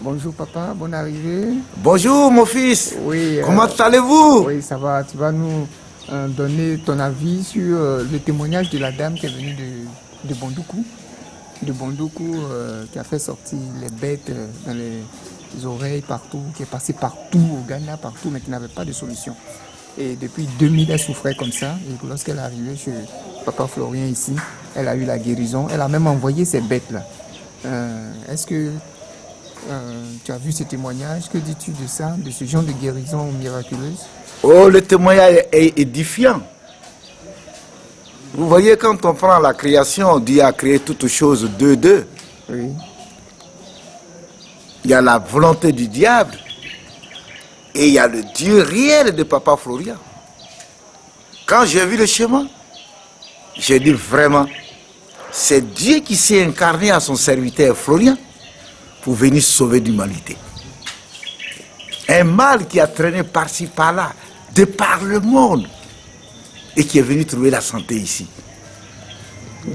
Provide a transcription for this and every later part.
Bonjour papa, bonne arrivée. Bonjour mon fils, Oui, comment allez-vous? oui, ça va. Tu vas nous donner ton avis sur le témoignage de la dame qui est venue de Bondoukou. De Bondoukou, qui a fait sortir les bêtes dans les oreilles partout, qui est passée partout au Ghana, partout, mais qui n'avait pas de solution. Et depuis 2000, elle souffrait comme ça. Et lorsqu'elle est arrivée chez papa Florien ici, elle a eu la guérison. Elle a même envoyé ces bêtes-là. Est-ce que tu as vu ce témoignage? Que dis-tu de ça, de ce genre de guérison miraculeuse? Oh, le témoignage est édifiant. Vous voyez, quand on prend la création, Dieu a créé toutes choses deux. Oui. Il y a la volonté du diable et il y a le Dieu réel de papa Florian. Quand j'ai vu le schéma, j'ai dit vraiment, c'est Dieu qui s'est incarné à son serviteur Florian pour venir sauver l'humanité. Un mal qui a traîné par-ci, par-là, de par le monde, et qui est venu trouver la santé ici.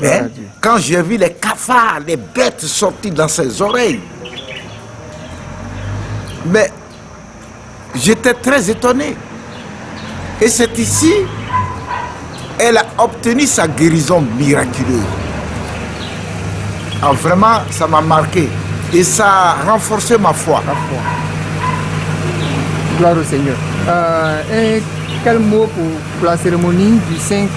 Hein? Quand j'ai vu les cafards, les bêtes sortir dans ses oreilles, mais j'étais très étonné. Et c'est ici, elle a obtenu sa guérison miraculeuse. Ah, vraiment, ça m'a marqué. Et ça a renforcé ma foi. Gloire au Seigneur. Et quel mot pour la cérémonie du 5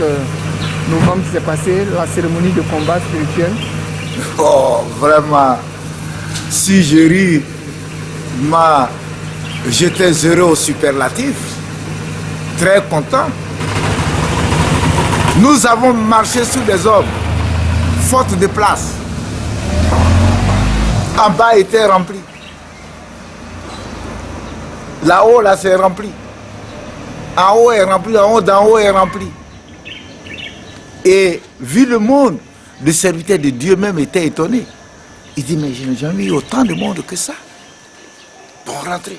novembre qui s'est passée, la cérémonie de combat spirituel? Oh, vraiment, si je ris, j'étais heureux au superlatif, très content. Nous avons marché sur des hommes, faute de place. En bas était rempli. Là-haut, là, c'est rempli. En haut est rempli, en haut, d'en haut est rempli. Et vu le monde, le serviteur de Dieu même était étonné. Il dit, mais je n'ai jamais eu autant de monde que ça pour rentrer.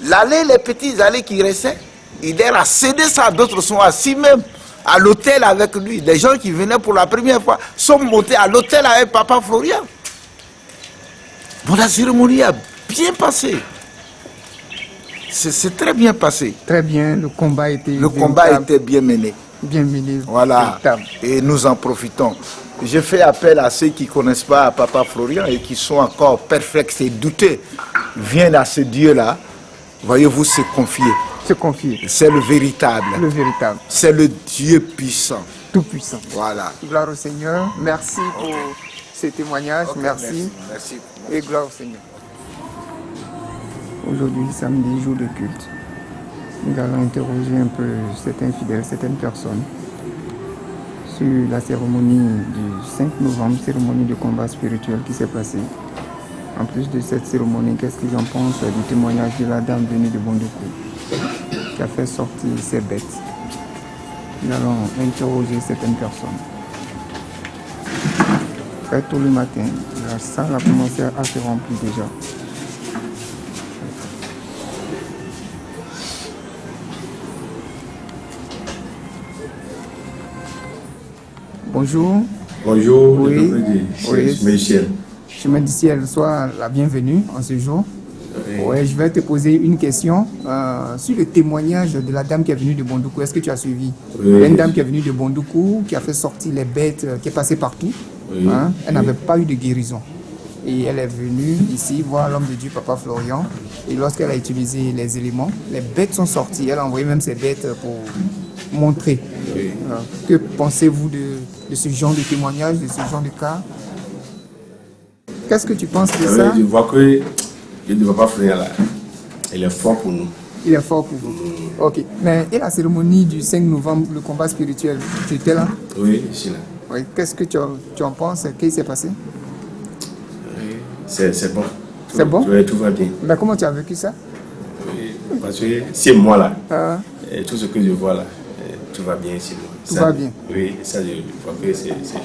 L'allée, les petits allées qui restaient, il a cédé ça, d'autres sont assis même à l'hôtel avec lui. Les gens qui venaient pour la première fois sont montés à l'hôtel avec papa Florian. Bon, la cérémonie a bien passé. C'est très bien passé. Très bien, le combat était bien mené. Bien mené. Voilà, et nous en profitons. Je fais appel à ceux qui ne connaissent pas papa Florian et qui sont encore perplexes et douteux. Viennent à ce Dieu-là, voyez-vous, se confier. Se confier. C'est le véritable. Le véritable. C'est le Dieu puissant. Tout puissant. Voilà. Gloire au Seigneur. Merci pour ces témoignages. Okay, merci. Merci. Et gloire au Seigneur. Aujourd'hui, samedi, jour de culte, nous allons interroger un peu certains fidèles, certaines personnes sur la cérémonie du 5 novembre, cérémonie de combat spirituel qui s'est passée. En plus de cette cérémonie, qu'est-ce qu'ils en pensent du témoignage de la dame venue de Bondoukou qui a fait sortir ses bêtes? Nous allons interroger certaines personnes. Très tôt le matin, la salle a commencé à se remplir déjà. Bonjour. Bonjour, oui. Michel. Chemin du ciel, sois la bienvenue en ce jour. Oui. Ouais, je vais te poser une question sur le témoignage de la dame qui est venue de Bondoukou. Est-ce que tu as suivi? Oui. Une dame qui est venue de Bondoukou, qui a fait sortir les bêtes, qui est passée partout. Oui. Hein? Elle n'avait pas eu de guérison. Et elle est venue ici voir l'homme de Dieu, papa Florian. Et lorsqu'elle a utilisé les éléments, les bêtes sont sorties. Elle a envoyé même ses bêtes pour montrer. Oui. Que pensez-vous de ce genre de témoignage, de ce genre de cas? Qu'est-ce que tu penses de ça? Je vois que le papa Florian là, il est fort pour nous. Il est fort pour vous. Ok. Mais et la cérémonie du 5 novembre, le combat spirituel, tu étais là? Oui, je suis là. Oui. Qu'est-ce que tu en penses? Qu'est-ce qui s'est passé? Oui, c'est bon. C'est bon? Oui, tout va bien. Mais comment tu as vécu ça? Oui, parce que c'est moi là. Et tout ce que je vois là, tout va bien ici. Tout va bien? Oui, ça je vois que c'est bon.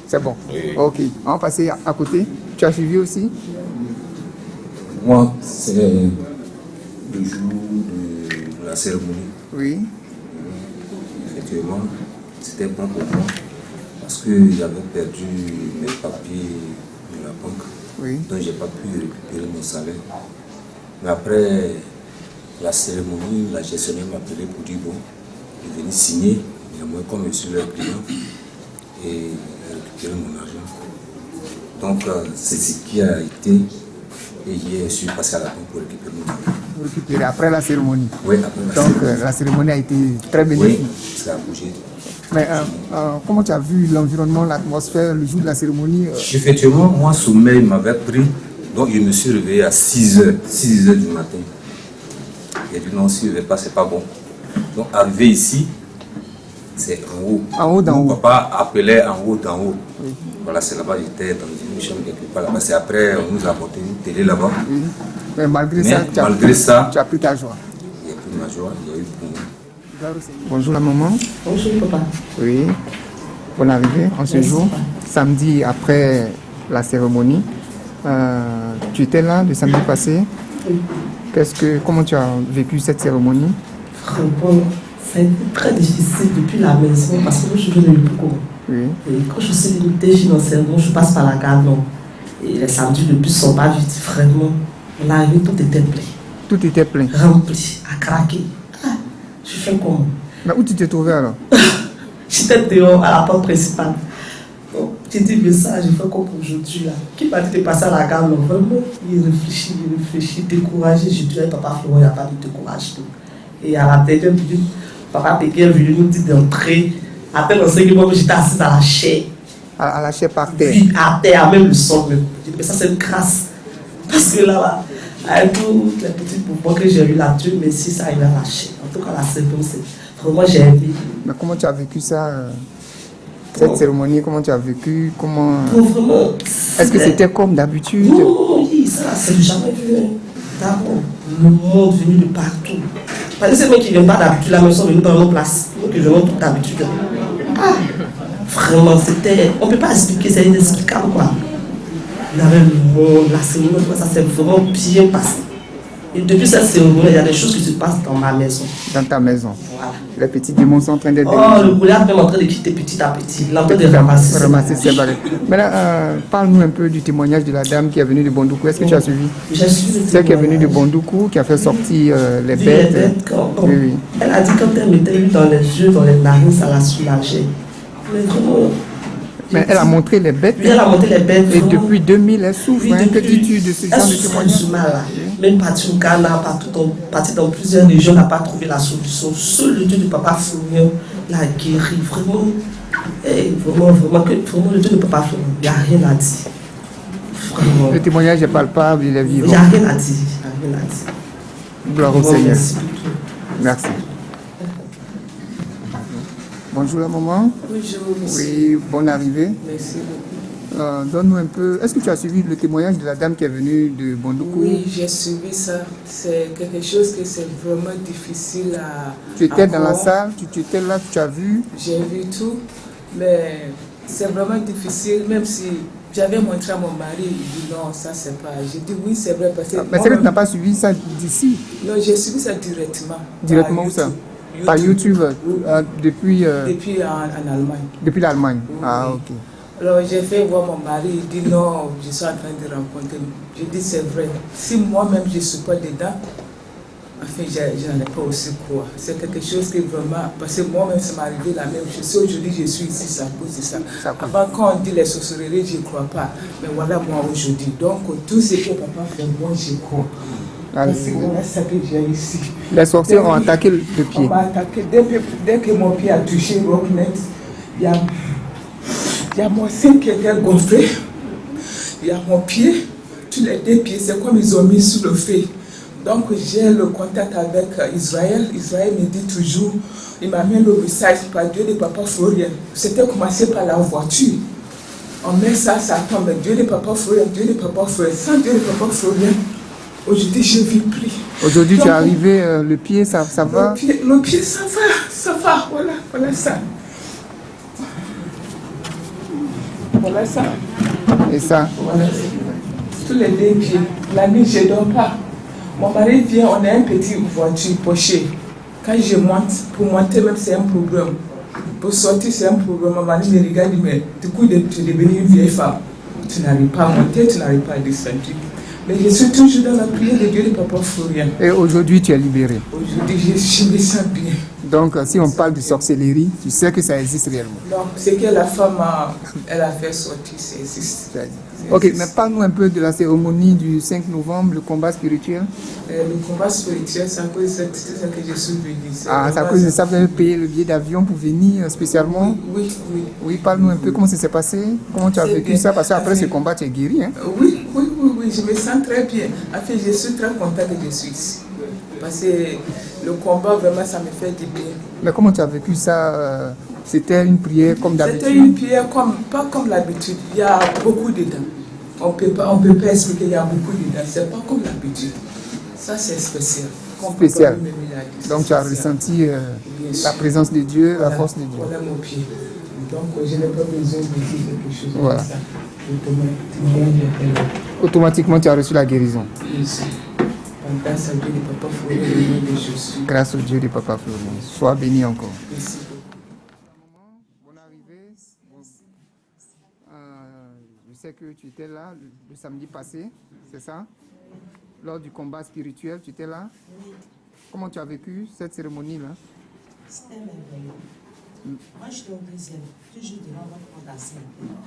C'est bon? Oui. Ok. On va passer à côté. Tu as suivi aussi? Moi, c'est le jour de la cérémonie. Oui. Effectivement, c'était bon pour moi parce que j'avais perdu mes papiers de la banque. Oui. Donc j'ai pas pu récupérer mon salaire. Mais après la cérémonie, la gestionnaire m'a appelé pour dire bon, il est venu signer, et moi comme je suis leur client, et récupérer mon argent. Donc c'est ce qui a été, et hier je suis passé à la banque pour récupérer mon argent. Vous récupérez après la cérémonie. Oui, après la Donc cérémonie. la cérémonie a été très bénéfique. Oui, ça a bougé. Mais comment tu as vu l'environnement, l'atmosphère, le jour de la cérémonie Effectivement, moi, sommeil m'avait pris, donc je me suis réveillé à 6h du matin. J'ai dit non, si je ne vais pas, c'est pas bon. Donc, arrivé ici, c'est en haut. En haut, d'en haut. Mon papa appelait en haut, d'en haut. Oui. Voilà, c'est là-bas, j'étais dans une chambre quelque part là-bas. C'est après, on nous a apporté une télé là-bas. Oui. Mais malgré Mais ça, tu as pris ta joie. Il y a pris ma joie, il y a eu pour moi. Bonjour la maman. Bonjour papa. Oui. Bonne arrivée en ce jour. Samedi après la cérémonie. Tu étais là le samedi passé. Oui. Comment tu as vécu cette cérémonie? Bon, ça a été très difficile depuis la maison parce que je venais beaucoup. Oui. Et quand je suis limitée, je je passe par la gare non. Et les samedis, le bus ne sont pas vite, vraiment. On est arrivé, tout était plein. Tout était plein. Rempli, à craquer. Je fais comment? Mais où tu t'es trouvé alors? J'étais dehors à la porte principale. Donc, j'ai dit, mais ça, je fais comme aujourd'hui là. Qui m'a dit de passer à la gare non? Vraiment, il réfléchit, découragé. Je dis, papa Florent, il n'y a pas de décourage. Et à la dernière minute, papa Pégué est venu nous dire d'entrer. Après l'enseignement, j'étais assise à la chaise. À la chaise par terre? Oui, à terre, même le sol. J'ai dit, mais ça, c'est une grâce. Parce que là, avec tous les petits pouvoirs que j'ai eu là-dessus, mais si ça arrive à la chaise. En tout cas, la cérémonie, c'est vraiment j'ai aimé. Mais comment tu as vécu ça cette cérémonie, comment tu as vécu? Vraiment, est-ce que c'était comme d'habitude? Non, oui, ça, c'est jamais vu. D'abord, le monde venu de partout. Parce que c'est moi qui ne viennent pas d'habitude, là, mais ils sont venus dans nos places. Nous qui venons tout d'habitude. Ah, vraiment, c'était. On ne peut pas expliquer, c'est inexplicable, quoi. Il y avait le monde, la cérémonie, ça s'est vraiment bien passé. Et depuis cette cérémonie, il y a des choses qui se passent dans ma maison. Dans ta maison? Voilà. Les petits démons sont en train d'être... Oh, le brouillard est en train de quitter petit à petit. Il est en train de ramasser ses barrettes. Maintenant, parle-nous un peu du témoignage de la dame qui est venue de Bondoukou. Est-ce que tu as suivi? J'ai suivi le Celle qui est venue de Bondoukou, qui a fait sortir les bêtes. Oui, oui. Elle a dit quand elle mettait l'huile dans les yeux, dans les narines, ça la soulageait. Mais vraiment... Mais elle a montré les bêtes. Oui, elle a montré les bêtes. Et depuis 2000, elle souffre. Oui, que dis-tu de ce genre de témoignage? Même parti au Ghana, parti dans plusieurs régions, n'a pas trouvé la solution. Seul le Dieu de Papa Florian l'a guéri. Vraiment, vraiment, le Dieu de Papa Florian, il n'y a rien à dire. Vraiment. Le témoignage est palpable, il est vivant. Il n'y a rien à dire. Gloire au Seigneur. Merci. Bonjour la maman. Bonjour monsieur. Oui, bonne arrivée. Merci beaucoup. Donne-nous un peu. Est-ce que tu as suivi le témoignage de la dame qui est venue de Bondoukou? Oui, j'ai suivi ça. C'est quelque chose que c'est vraiment difficile à. Tu étais dans la salle, tu étais là, tu as vu? J'ai vu tout, mais c'est vraiment difficile, même si j'avais montré à mon mari, il dit non, ça c'est pas. J'ai dit oui, c'est vrai parce que. Mais c'est que tu n'as pas suivi ça d'ici? Non, j'ai suivi ça directement. Directement où ça? Par YouTube, depuis en Allemagne. Depuis l'Allemagne. Oui. Ah, ok. Alors j'ai fait voir mon mari, il dit non, je suis en train de rencontrer. Je dis c'est vrai. Si moi-même je ne suis pas dedans, enfin, je n'en ai pas aussi quoi. C'est quelque chose qui vraiment. Parce que moi-même, ça m'est arrivé la même chose. Si aujourd'hui je suis ici, ça cause de ça. Avant, quand on dit les sorcelleries, je ne crois pas. Mais voilà moi aujourd'hui. Donc, tout ce que papa fait, moi je crois. C'est vraiment ça que j'ai ici. Les sorciers ont attaqué le pied. On m'a attaqué. Dès que mon pied a touché Rocknet, il y a mon sein qui était gonflé. Il y a mon pied. Tous les deux pieds, c'est comme ils ont mis sous le feu. Donc j'ai le contact avec Israël. Israël me dit toujours, il m'a mis le message par Dieu de Papa Florian. C'était commencé par la voiture. On met ça tombe. Dieu de Papa Florian, Dieu de Papa Florian. Sans Dieu de Papa Florian. Aujourd'hui, je vis plus. Aujourd'hui, tu es arrivé, le pied, ça va? Le pied, ça va, voilà ça. Voilà ça. Et ça? Voilà. Tous les deux pieds. La nuit, je ne dors pas. Mon mari vient, on a une petite voiture pochée. Quand je monte, pour monter même, c'est un problème. Pour sortir, c'est un problème. Mon mari me regarde, mais du coup, tu es devenue une vieille femme. Tu n'arrives pas à monter, tu n'arrives pas à descendre. Mais je suis toujours dans la prière de Dieu de Papa Florian. Et aujourd'hui, tu es libéré. Aujourd'hui, je me sens bien. Donc, si on parle de sorcellerie, tu sais que ça existe réellement. Donc, ce que la femme elle a fait sortir, ça existe. Ok, mais parle-nous un peu de la cérémonie du 5 novembre, le combat spirituel. Le combat spirituel, c'est à cause de ça que je suis venu. C'est à cause de ça que vous avez payé le billet d'avion pour venir spécialement? Oui. Oui, parle-nous un peu comment ça s'est passé, comment tu as vécu ça, parce qu'après ce combat, tu es guéri. Hein? Oui, je me sens très bien. En fait, je suis très content que je suis ici. Parce que le combat, vraiment, ça me fait du bien. Mais comment tu as vécu ça? C'était une prière comme d'habitude? C'était une prière pas comme l'habitude. Il y a beaucoup dedans. On ne peut pas expliquer, il y a beaucoup dedans. Ce n'est pas comme l'habitude. Ça, c'est spécial. Spécial. Donc, tu as ressenti la présence de Dieu, la force de Dieu. Voilà mon pied. Donc, je n'ai pas besoin de dire quelque chose voilà. comme ça. Automatiquement, tu as reçu la guérison. Merci. Grâce à Dieu de Papa Florian. Grâce au Dieu de Papa Florian. Sois béni encore. Merci. Bonne arrivée. Je sais que tu étais là le samedi passé, c'est ça? Lors du combat spirituel, tu étais là? Oui. Comment tu as vécu cette cérémonie-là? C'était merveilleux. Moi, j'étais au deuxième, toujours devant votre fondation.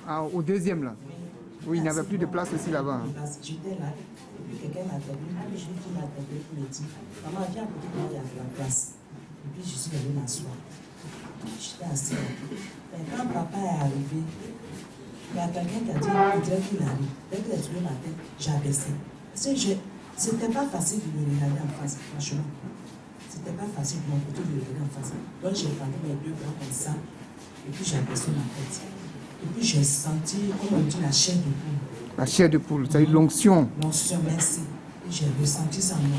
Ah, au deuxième là? Oui, il n'y avait plus de place aussi là-bas. J'étais là, et puis quelqu'un m'a appelé, je lui ai appelé pour me dire, maman, viens à côté de moi, il y a de la place. Et puis je suis venue m'asseoir. J'étais assise. Et quand papa est arrivé, il y a quelqu'un qui a dit, on dirait qu'il arrive. Dès qu'il est tourné ma tête, j'ai abaissé. Parce que c'était pas facile de me regarder en face, franchement. C'était pas facile de mon côté de me regarder en face. Donc j'ai tendu mes deux bras comme ça, et puis j'ai abaissé ma tête. Et puis j'ai senti, comme on dit, la chair de poule. La chair de poule, ça a eu l'onction. L'onction, merci. Et j'ai ressenti ça en moi.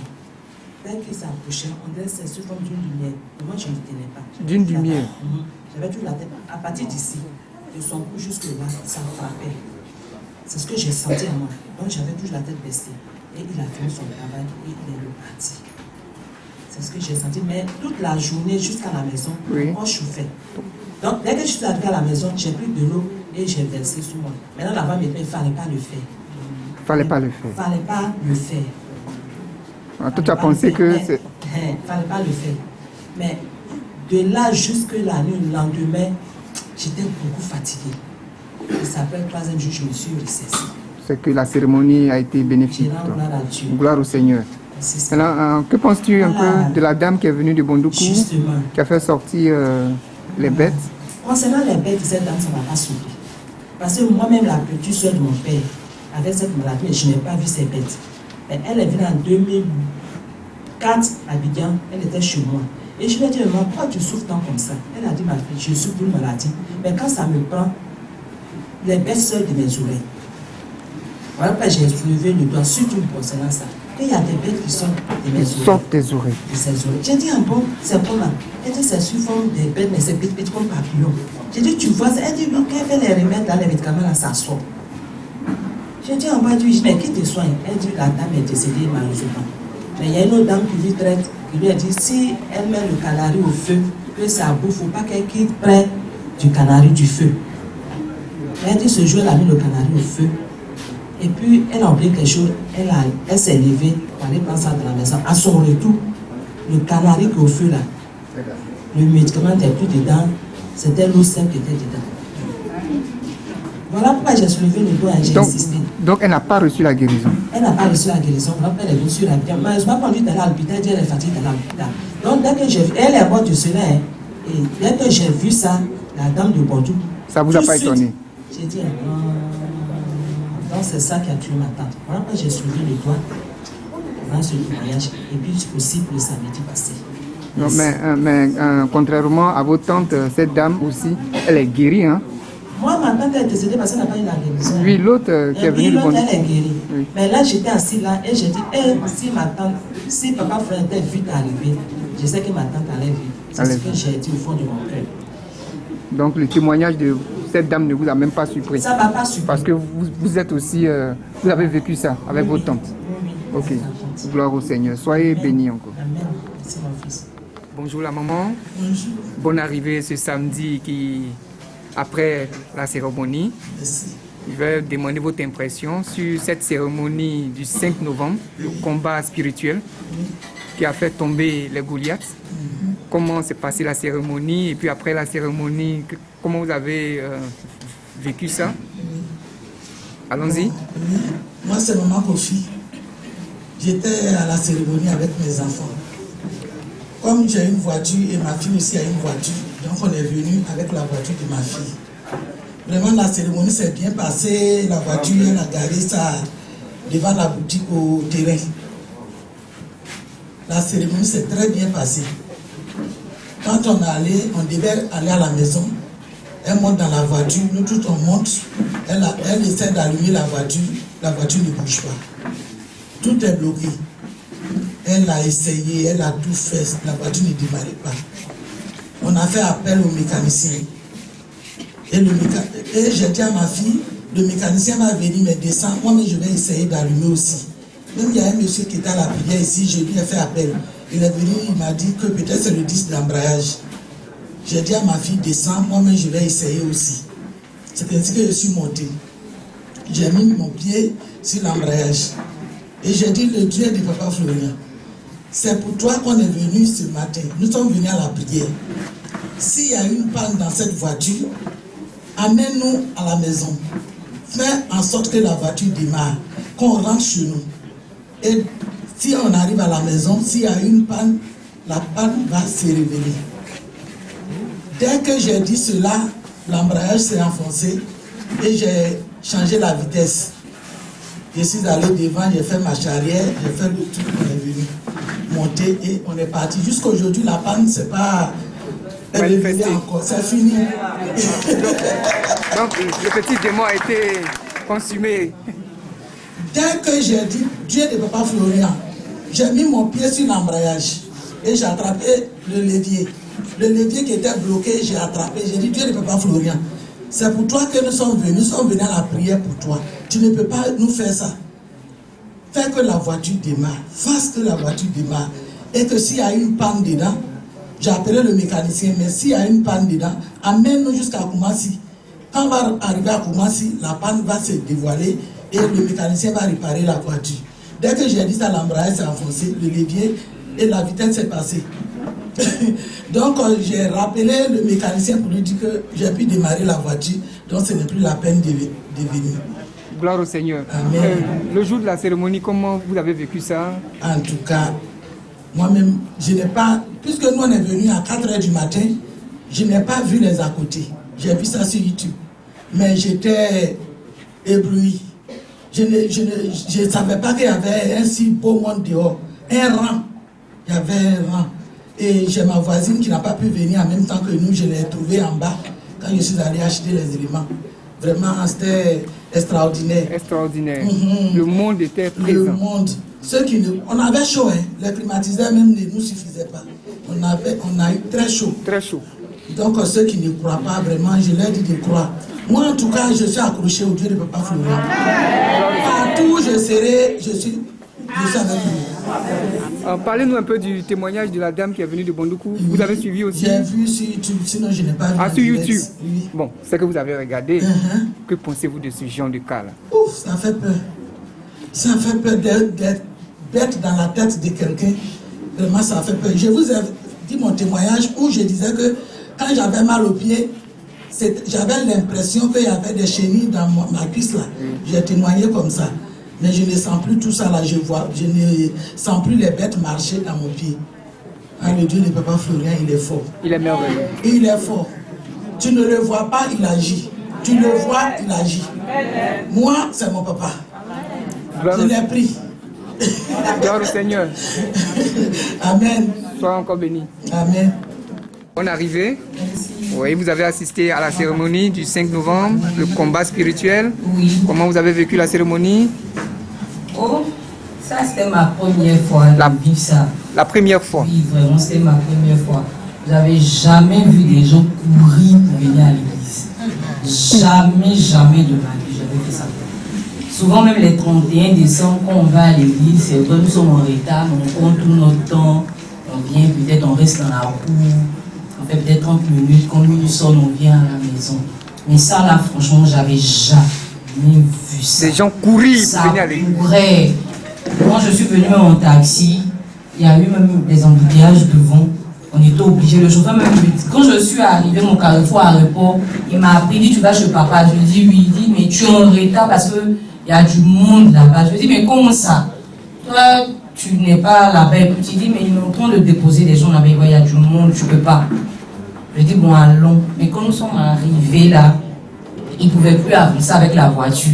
Dès qu'il s'approchait, on dirait que c'est sous forme d'une lumière. Mais moi, je ne tenais pas. D'une lumière. J'avais toujours la tête. À partir d'ici, de son cou jusque-là, ça me frappait. C'est ce que j'ai senti en moi. Donc j'avais toujours la tête baissée. Et il a fini son travail et il est reparti. C'est ce que j'ai senti. Mais toute la journée jusqu'à la maison, on chauffait. Donc dès que je suis arrivée à la maison, j'ai pris de l'eau et j'ai versé sur moi. Maintenant la femme me dit, il ne fallait pas le faire. Il ne fallait pas le faire. Il ne fallait pas le faire. Ah, toi, tu as pensé que c'est... Il ne fallait pas le faire. Mais de là jusque la nuit, le lendemain, j'étais beaucoup fatiguée. Et c'est après le troisième jour, je me suis ressaisie. C'est que la cérémonie a été bénéfique. Gloire à Dieu. Gloire au Seigneur. Alors, que penses-tu un peu de la dame qui est venue de Bondoukou, qui a fait sortir les bêtes? Concernant les bêtes, cette dame, ça ne m'a pas surpris. Parce que moi-même, la petite soeur de mon père, avec cette maladie, je n'ai pas vu ces bêtes. Mais elle est venue en 2004 à Abidjan, elle était chez moi. Et je lui ai dit, maman, pourquoi tu souffres tant comme ça? Elle a dit, ma fille, je souffre d'une maladie. Mais quand ça me prend, les bêtes sortent de mes oreilles. Voilà pourquoi j'ai soulevé le doigt, surtout concernant ça. Il y a des bêtes qui sortent de mes oreilles. Sortent des oreilles. De ses oreilles. J'ai dit, ah bon, c'est comment? Elle dit, c'est sous forme des bêtes, mais c'est petit comme papillon. J'ai dit, tu vois ça? Elle dit, oui, quand elle fait les remèdes dans les médicaments, là, ça sort. J'ai dit, en bas, mais qui te soigne? Elle dit, la dame est décédée malheureusement. Mais il y a une autre dame qui lui traite, qui lui a dit, si elle met le canari au feu, que ça bouffe, il ne faut pas qu'elle quitte près du canari du feu. Elle dit, ce jour, elle a mis le canari au feu. Et puis, elle a oublié quelque chose, elle s'est levée pour aller prendre ça dans la maison. À son retour, le canari qui est au feu là, le médicament n'était plus dedans, c'était l'eau simple qui était dedans. Voilà pourquoi j'ai soulevé le doigt et j'ai insisté. Donc, elle n'a pas reçu la guérison? Elle n'a pas reçu la guérison, voilà pourquoi elle est venue sur la bière. Malheureusement, quand on lui d'aller à l'hôpital, elle dit qu'elle est fatiguée d'aller à l'hôpital. Donc, dès que j'ai vu, elle est morte de cela, hein, et dès que j'ai vu ça, la dame de Bordeaux. Ça ne vous a pas étonné? J'ai dit, donc c'est ça qui a tué ma tante. Voilà pourquoi j'ai soulevé le doigt dans ce témoignage. Et puis, c'est possible le samedi passé. Non, mais contrairement à votre tante, cette dame aussi, elle est guérie, hein? Moi, ma tante est décédée parce qu'elle n'a pas eu la guérison. Oui, l'autre qui est venue de Bondoukou. Elle est guérie. Oui. Mais là, j'étais assis là et j'ai dit, si papa Frère était vite arrivé, je sais que ma tante allait vivre. C'est ce que j'ai dit au fond de mon cœur. Donc le témoignage de cette dame ne vous a même pas surpris? Ça ne m'a pas surpris. Parce que vous êtes aussi, vous avez vécu ça avec votre tante? Oui. Ok, gloire au Seigneur. Soyez bénis encore. Amen. Merci mon fils. Bonjour la maman. Bonjour. Bonne arrivée ce samedi après la cérémonie. Merci. je vais demander votre impression sur cette cérémonie du 5 novembre, le combat spirituel qui a fait tomber les Goliaths. Comment s'est passée la cérémonie et puis après la cérémonie, comment vous avez vécu ça? Allons-y. Moi, c'est maman Kofi. J'étais à la cérémonie avec mes enfants. Comme j'ai une voiture et ma fille aussi a une voiture, donc on est venu avec la voiture de ma fille. Vraiment, la cérémonie s'est bien passée. La voiture, elle a garé ça devant la boutique au terrain. La cérémonie s'est très bien passée. Quand on devait aller à la maison. Elle monte dans la voiture, nous tous on monte. Elle essaie d'allumer la voiture ne bouge pas. Tout est bloqué. Elle a essayé, elle a tout fait, la voiture ne démarrait pas. On a fait appel au mécanicien. Et j'ai dit à ma fille, le mécanicien va venir me descendre, moi mais je vais essayer d'allumer aussi. Même il y a un monsieur qui était à la prière ici, je lui ai fait appel. Il est venu, il m'a dit que peut-être c'est le disque d'embrayage. J'ai dit à ma fille, descends, moi-même je vais essayer aussi. C'est ainsi que je suis montée. J'ai mis mon pied sur l'embrayage. Et j'ai dit, le Dieu de Papa Florian, c'est pour toi qu'on est venu ce matin. Nous sommes venus à la prière. S'il y a une panne dans cette voiture, amène-nous à la maison. Fais en sorte que la voiture démarre, qu'on rentre chez nous. Et si on arrive à la maison, s'il y a une panne, la panne va se révéler. Dès que j'ai dit cela, l'embrayage s'est enfoncé et j'ai changé la vitesse. Je suis allé devant, j'ai fait marche arrière, j'ai fait le truc, on est venu monter et on est parti. Jusqu'aujourd'hui, la panne, c'est pas... Elle est venue encore, c'est fini. Donc, le petit démon a été consumé. Dès que j'ai dit Dieu de Papa Florian, j'ai mis mon pied sur l'embrayage et j'ai attrapé le levier. Le levier qui était bloqué, j'ai attrapé. J'ai dit, Dieu de Papa Florian, c'est pour toi que nous sommes venus à la prière pour toi. Tu ne peux pas nous faire ça. Fais que la voiture démarre. Fasse que la voiture démarre. Et que s'il y a une panne dedans, j'ai appelé le mécanicien, mais s'il y a une panne dedans, amène-nous jusqu'à Koumassi. Quand on va arriver à Koumassi, la panne va se dévoiler et le mécanicien va réparer la voiture. Dès que j'ai dit ça, l'embrayage s'est enfoncé, le levier et la vitesse s'est passée. Donc j'ai rappelé le mécanicien pour lui dire que j'ai pu démarrer la voiture, donc ce n'est plus la peine de venir. Gloire au Seigneur. Amen. Le jour de la cérémonie, comment vous avez vécu ça? En tout cas, moi-même, je n'ai pas, puisque nous on est venus à 4 h du matin, je n'ai pas vu les à côté. J'ai vu ça sur YouTube. Mais j'étais ébloui. Je ne savais pas qu'il y avait un si beau monde dehors. Un rang. Il y avait un rang. Et j'ai ma voisine qui n'a pas pu venir en même temps que nous. Je l'ai trouvée en bas quand je suis allé acheter les éléments. Vraiment, c'était extraordinaire. Extraordinaire. Le monde était présent. Le monde. Ceux qui on avait chaud, hein. Les climatiseurs même ne nous suffisaient pas. On a eu très chaud. Très chaud. Donc ceux qui ne croient pas vraiment, je leur dis de croire. Moi en tout cas, je suis accroché au Dieu de Papa Florian. Partout où je serai, je suis avec lui. Parlez-nous un peu du témoignage de la dame qui est venue de Bondoukou. Oui. Vous avez suivi aussi? J'ai vu sur YouTube, sinon je n'ai pas vu. Ah, sur YouTube? Oui. Bon, c'est que vous avez regardé. Que pensez-vous de ce genre de cas-là? Ouf, ça fait peur. Ça fait peur d'être dans la tête de quelqu'un. Vraiment, ça fait peur. Je vous ai dit mon témoignage où je disais que quand j'avais mal au pied, j'avais l'impression qu'il y avait des chenilles dans ma cuisse là. J'ai témoigné comme ça. Mais je ne sens plus tout ça là, je ne sens plus les bêtes marcher dans mon pied. Ah, le Dieu de Papa Florian, il est fort. Il est merveilleux. Il est fort. Tu ne le vois pas, il agit. Tu le vois, il agit. Moi, c'est mon papa. Je l'ai pris. Gloire au Seigneur. Amen. Sois encore béni. Amen. On est arrivé. Oui, vous avez assisté à la cérémonie du 5 novembre, le combat spirituel. Oui. Comment vous avez vécu la cérémonie? Oh, ça c'était ma première fois de vivre ça. La première fois? Oui, vraiment, c'était ma première fois. Je n'avais jamais vu des gens courir pour venir à l'église. Jamais de ma vie, j'avais fait ça. Souvent, même les 31 décembre, quand on va à l'église, c'est quand nous sommes en retard, on compte tout notre temps, on vient, peut-être on reste dans la cour, on fait peut-être 30 minutes, quand minuit sonne, on vient à la maison. Mais ça, là, franchement, j'avais jamais vu ça. Les gens couraient pour venir à l'église. Courait. Quand je suis venue même en taxi, il y a eu même des embouteillages devant. On était obligé. Le chauffeur même, quand je suis arrivée mon carrefour à l'aéroport, il m'a appris, il dit tu vas chez papa. Je lui dis oui, il dit mais tu es en retard parce qu'il y a du monde là-bas. Je lui dis mais comment ça? Toi, tu n'es pas là-bas. Et puis tu dis mais ils sont en train de déposer des gens là-bas, il y a du monde, tu ne peux pas. Je dis bon allons. Mais quand nous sommes arrivés là, il ne pouvait plus avancer avec la voiture.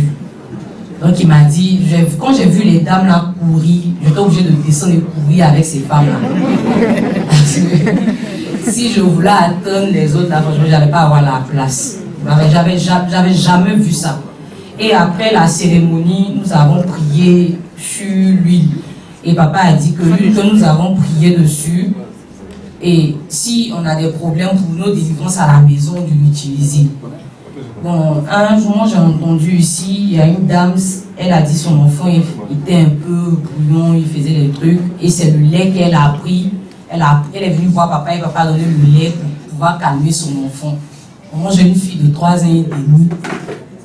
Donc il m'a dit, quand j'ai vu les dames là courir, j'étais obligée de descendre et courir avec ces femmes là. Si je voulais attendre les autres là, franchement, je n'allais pas avoir la place. J'avais jamais vu ça. Et après la cérémonie, nous avons prié sur l'huile. Et papa a dit que l'huile que nous avons prié dessus, et si on a des problèmes pour nos délivrances à la maison, de l'utiliser. Bon, un jour, j'ai entendu ici, il y a une dame, elle a dit son enfant il était un peu bouillon, il faisait des trucs, et c'est le lait qu'elle a pris. Elle est venue voir papa et papa a donné le lait pour pouvoir calmer son enfant. Moi, j'ai une fille de 3 ans et demi.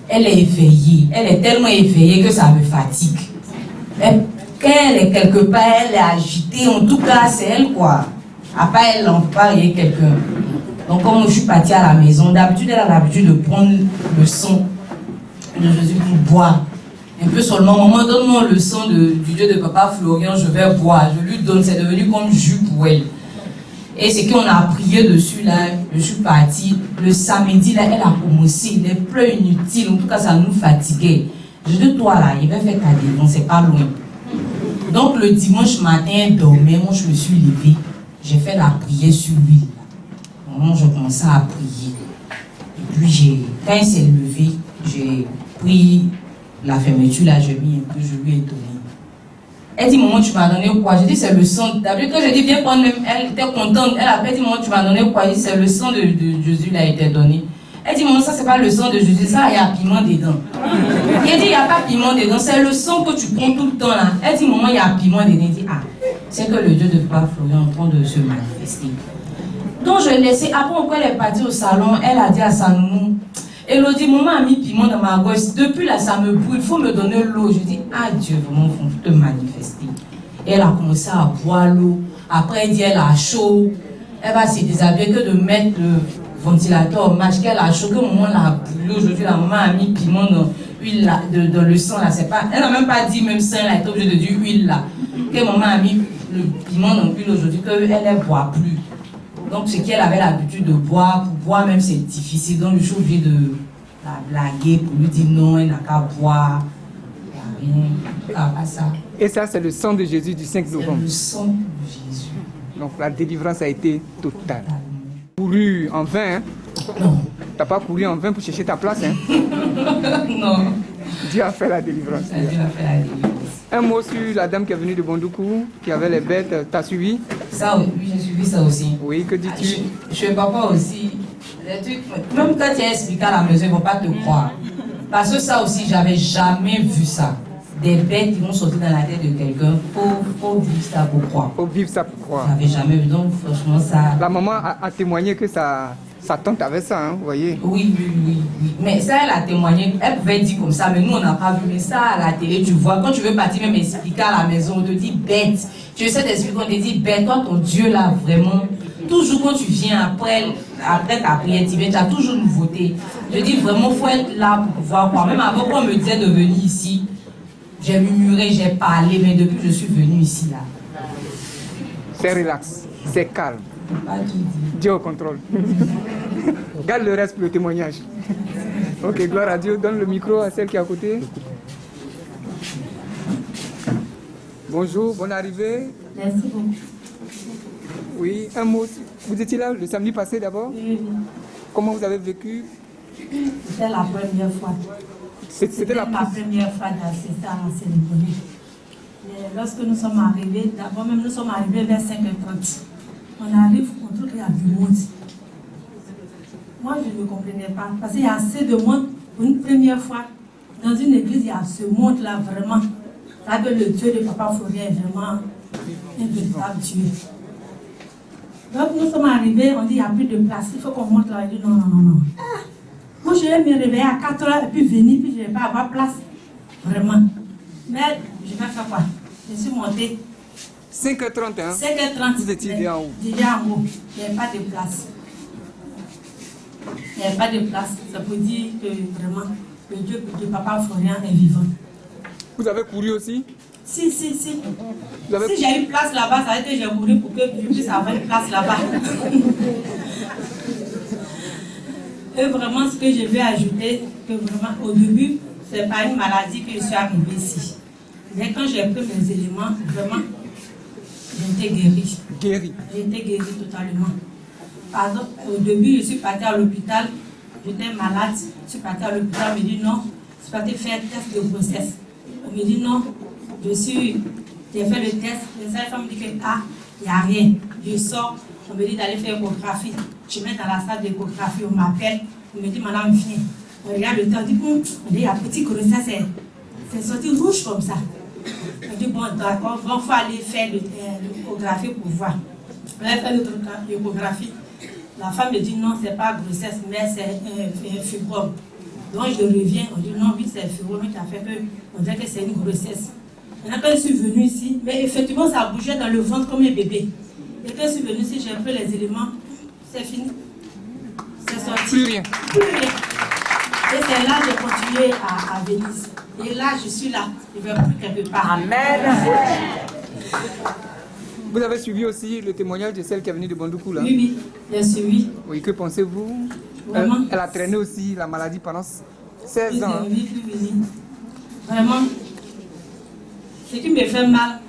Elle est éveillée. Elle est tellement éveillée que ça me fatigue. Quand elle est quelque part, elle est agitée. En tout cas, c'est elle, quoi. Après, elle n'empare quelqu'un. Donc, comme je suis partie à la maison, d'habitude, elle a l'habitude de prendre le sang de Jésus pour boire. Un peu seulement, maman, donne-moi le sang du Dieu de papa Florian, je vais boire. Je lui donne, c'est devenu comme jus pour elle. Et c'est qu'on a prié dessus, là, je suis partie. Le samedi, là, elle a commencé, les pleurs inutiles, en tout cas, ça nous fatiguait. Je dis, toi, là, il va faire ta défense, c'est pas loin. Donc, le dimanche matin, elle dormait, moi, je me suis levée. J'ai fait la prière sur lui. Moi, je commençais à prier. Et puis, quand elle s'est levée, j'ai pris la fermeture, là, j'ai mis un peu, je lui ai donné. Elle dit, maman, tu m'as donné quoi? J'ai dit, c'est le sang. D'habitude, quand j'ai dit, viens prendre, elle était contente. Elle a dit, maman, tu m'as donné quoi? J'ai dit, c'est le sang de Jésus, il a été donné. Elle dit, maman, ça, c'est pas le sang de Jésus, ça, il y a piment dedans. Elle dit, il n'y a pas piment dedans, c'est le sang que tu prends tout le temps, là. Elle dit, maman, il y a piment dedans. Elle dit, ah, c'est que le Dieu de Papa Florian est en train de se manifester. Donc, je l'ai laissé. Après, quand elle est partie au salon, elle a dit à sa nounou, Elodie, maman a mis piment dans ma gorge. Depuis là, ça me brûle. Il faut me donner l'eau. Je dis, ah Dieu, vraiment, il faut te manifester. Et elle a commencé à boire l'eau. Après, elle dit, elle a chaud. Elle va se déshabiller que de mettre le ventilateur au match. Qu'elle a chaud. Que maman l'a brûlé. Aujourd'hui, la maman a mis piment dans l'huile là, dans le sang là. C'est pas, elle n'a même pas dit même sang là. Elle est obligée de dire huile là. Que maman a mis le piment dans l'huile aujourd'hui. Qu'elle ne boit plus. Donc, ce qu'elle avait l'habitude de boire, pour boire même, c'est difficile. Donc, je suis obligée de la blaguer pour lui dire non, elle n'a qu'à boire. Il n'y a rien, pas ça. Et ça, c'est le sang de Jésus du 5 novembre. C'est le sang de Jésus. Donc, la délivrance a été totale. Couru en vain, hein? Non. Tu n'as pas couru en vain pour chercher ta place, hein? Non. Dieu a fait la délivrance. Dieu a fait la délivrance. Un mot sur la dame qui est venue de Bondoukou, qui avait les bêtes. T'as suivi? Ça, oui, j'ai suivi ça aussi. Oui, que dis-tu? Je suis papa aussi. Les trucs, même quand tu as expliqué à la maison, ils ne vont pas te croire. Parce que ça aussi, j'avais jamais vu ça. Des bêtes qui vont sortir dans la tête de quelqu'un. Faut vivre ça pour croire. Faut vivre ça pour croire. J'avais jamais vu. Donc, franchement, ça. La maman a témoigné que sa tante avait ça, hein, vous voyez? Oui. Mais ça, elle a témoigné. Elle pouvait dire comme ça, mais nous, on n'a pas vu. Mais ça, à la télé, tu vois, quand tu veux partir même expliquer à la maison, on te dit bête. Tu essaies d'expliquer, on te dit bête. Toi, ton Dieu, là, vraiment, toujours quand tu viens après ta prière, tu as toujours une nouveauté. Je dis vraiment, il faut être là pour pouvoir croire. Même avant qu'on me disait de venir ici, j'ai murmuré, j'ai parlé, mais depuis que je suis venue ici, là. C'est relax, c'est calme. Pas tout dit. Dieu au contrôle. Garde le reste pour le témoignage. Ok, gloire à Dieu. Donne le micro à celle qui est à côté. Bonjour, bonne arrivée. Merci beaucoup. Oui, un mot. Vous étiez là le samedi passé d'abord? Oui. Comment vous avez vécu? C'était la première fois. C'était ma première fois d'assister à la cérémonie. Et lorsque nous sommes arrivés, d'abord même nous sommes arrivés vers 5h30. On arrive, on trouve qu'il y a du monde. Moi, je ne comprenais pas. Parce qu'il y a assez de monde pour une première fois. Dans une église, il y a ce monde-là vraiment. Ça que le Dieu de Papa Florian est vraiment un véritable Dieu. Donc nous sommes arrivés, on dit il n'y a plus de place, il faut qu'on monte là. Il dit non. Ah, moi je vais me réveiller à 4 heures et puis venir, puis je ne vais pas avoir place. Vraiment. Mais je vais faire quoi? Je suis montée. 5h30, hein? 5h30. Vous étiez déjà en haut. Déjà en haut. Il n'y avait pas de place. Il n'y avait pas de place. Ça peut dire que vraiment, le Dieu de Papa Florian est vivant. Vous avez couru aussi? Si. Si j'ai une place là-bas, ça veut dire que j'ai couru pour que je puisse avoir une place là-bas. Et vraiment, ce que je vais ajouter, que vraiment, au début, c'est pas une maladie que je suis arrivée ici. Mais quand j'ai pris mes éléments, vraiment, j'étais guérie. Guérie? J'étais guérie totalement. Par exemple, au début, je suis partie à l'hôpital, j'étais malade, je suis partie à l'hôpital, on me dit non, je suis partie faire un test de grossesse. On me dit non, j'ai fait le test, les sages-femmes me disent que il n'y a rien. Je sors, on me dit d'aller faire échographie. Je mets dans la salle d'échographie, on m'appelle, on me dit madame, viens. On regarde le temps, on dit bon, on dit la petite grossesse, c'est sorti rouge comme ça. On dit bon, d'accord, il faut aller faire l'échographie pour voir. On a fait l'échographie. La femme me dit non, c'est pas grossesse, mais c'est un fibrome. Donc je reviens, on dit non, oui, c'est un fibrome, qui a fait que on dirait que c'est une grossesse. Maintenant, quand je suis venue ici, mais effectivement, ça bougeait dans le ventre comme un bébé. Et quand je suis venue ici, j'ai pris les éléments, c'est fini. C'est sorti. Plus rien. Plus rien. Et c'est là que j'ai continué à Venise. Et là, je suis là. Je ne vais plus quelque part. Amen. Vous avez suivi aussi le témoignage de celle qui est venue de Bondoukou, là? Oui, j'ai suivi. Oui, que pensez-vous? Vraiment. Elle a traîné aussi la maladie pendant 16 ans. Oui. Vraiment. Ce qui me fait mal,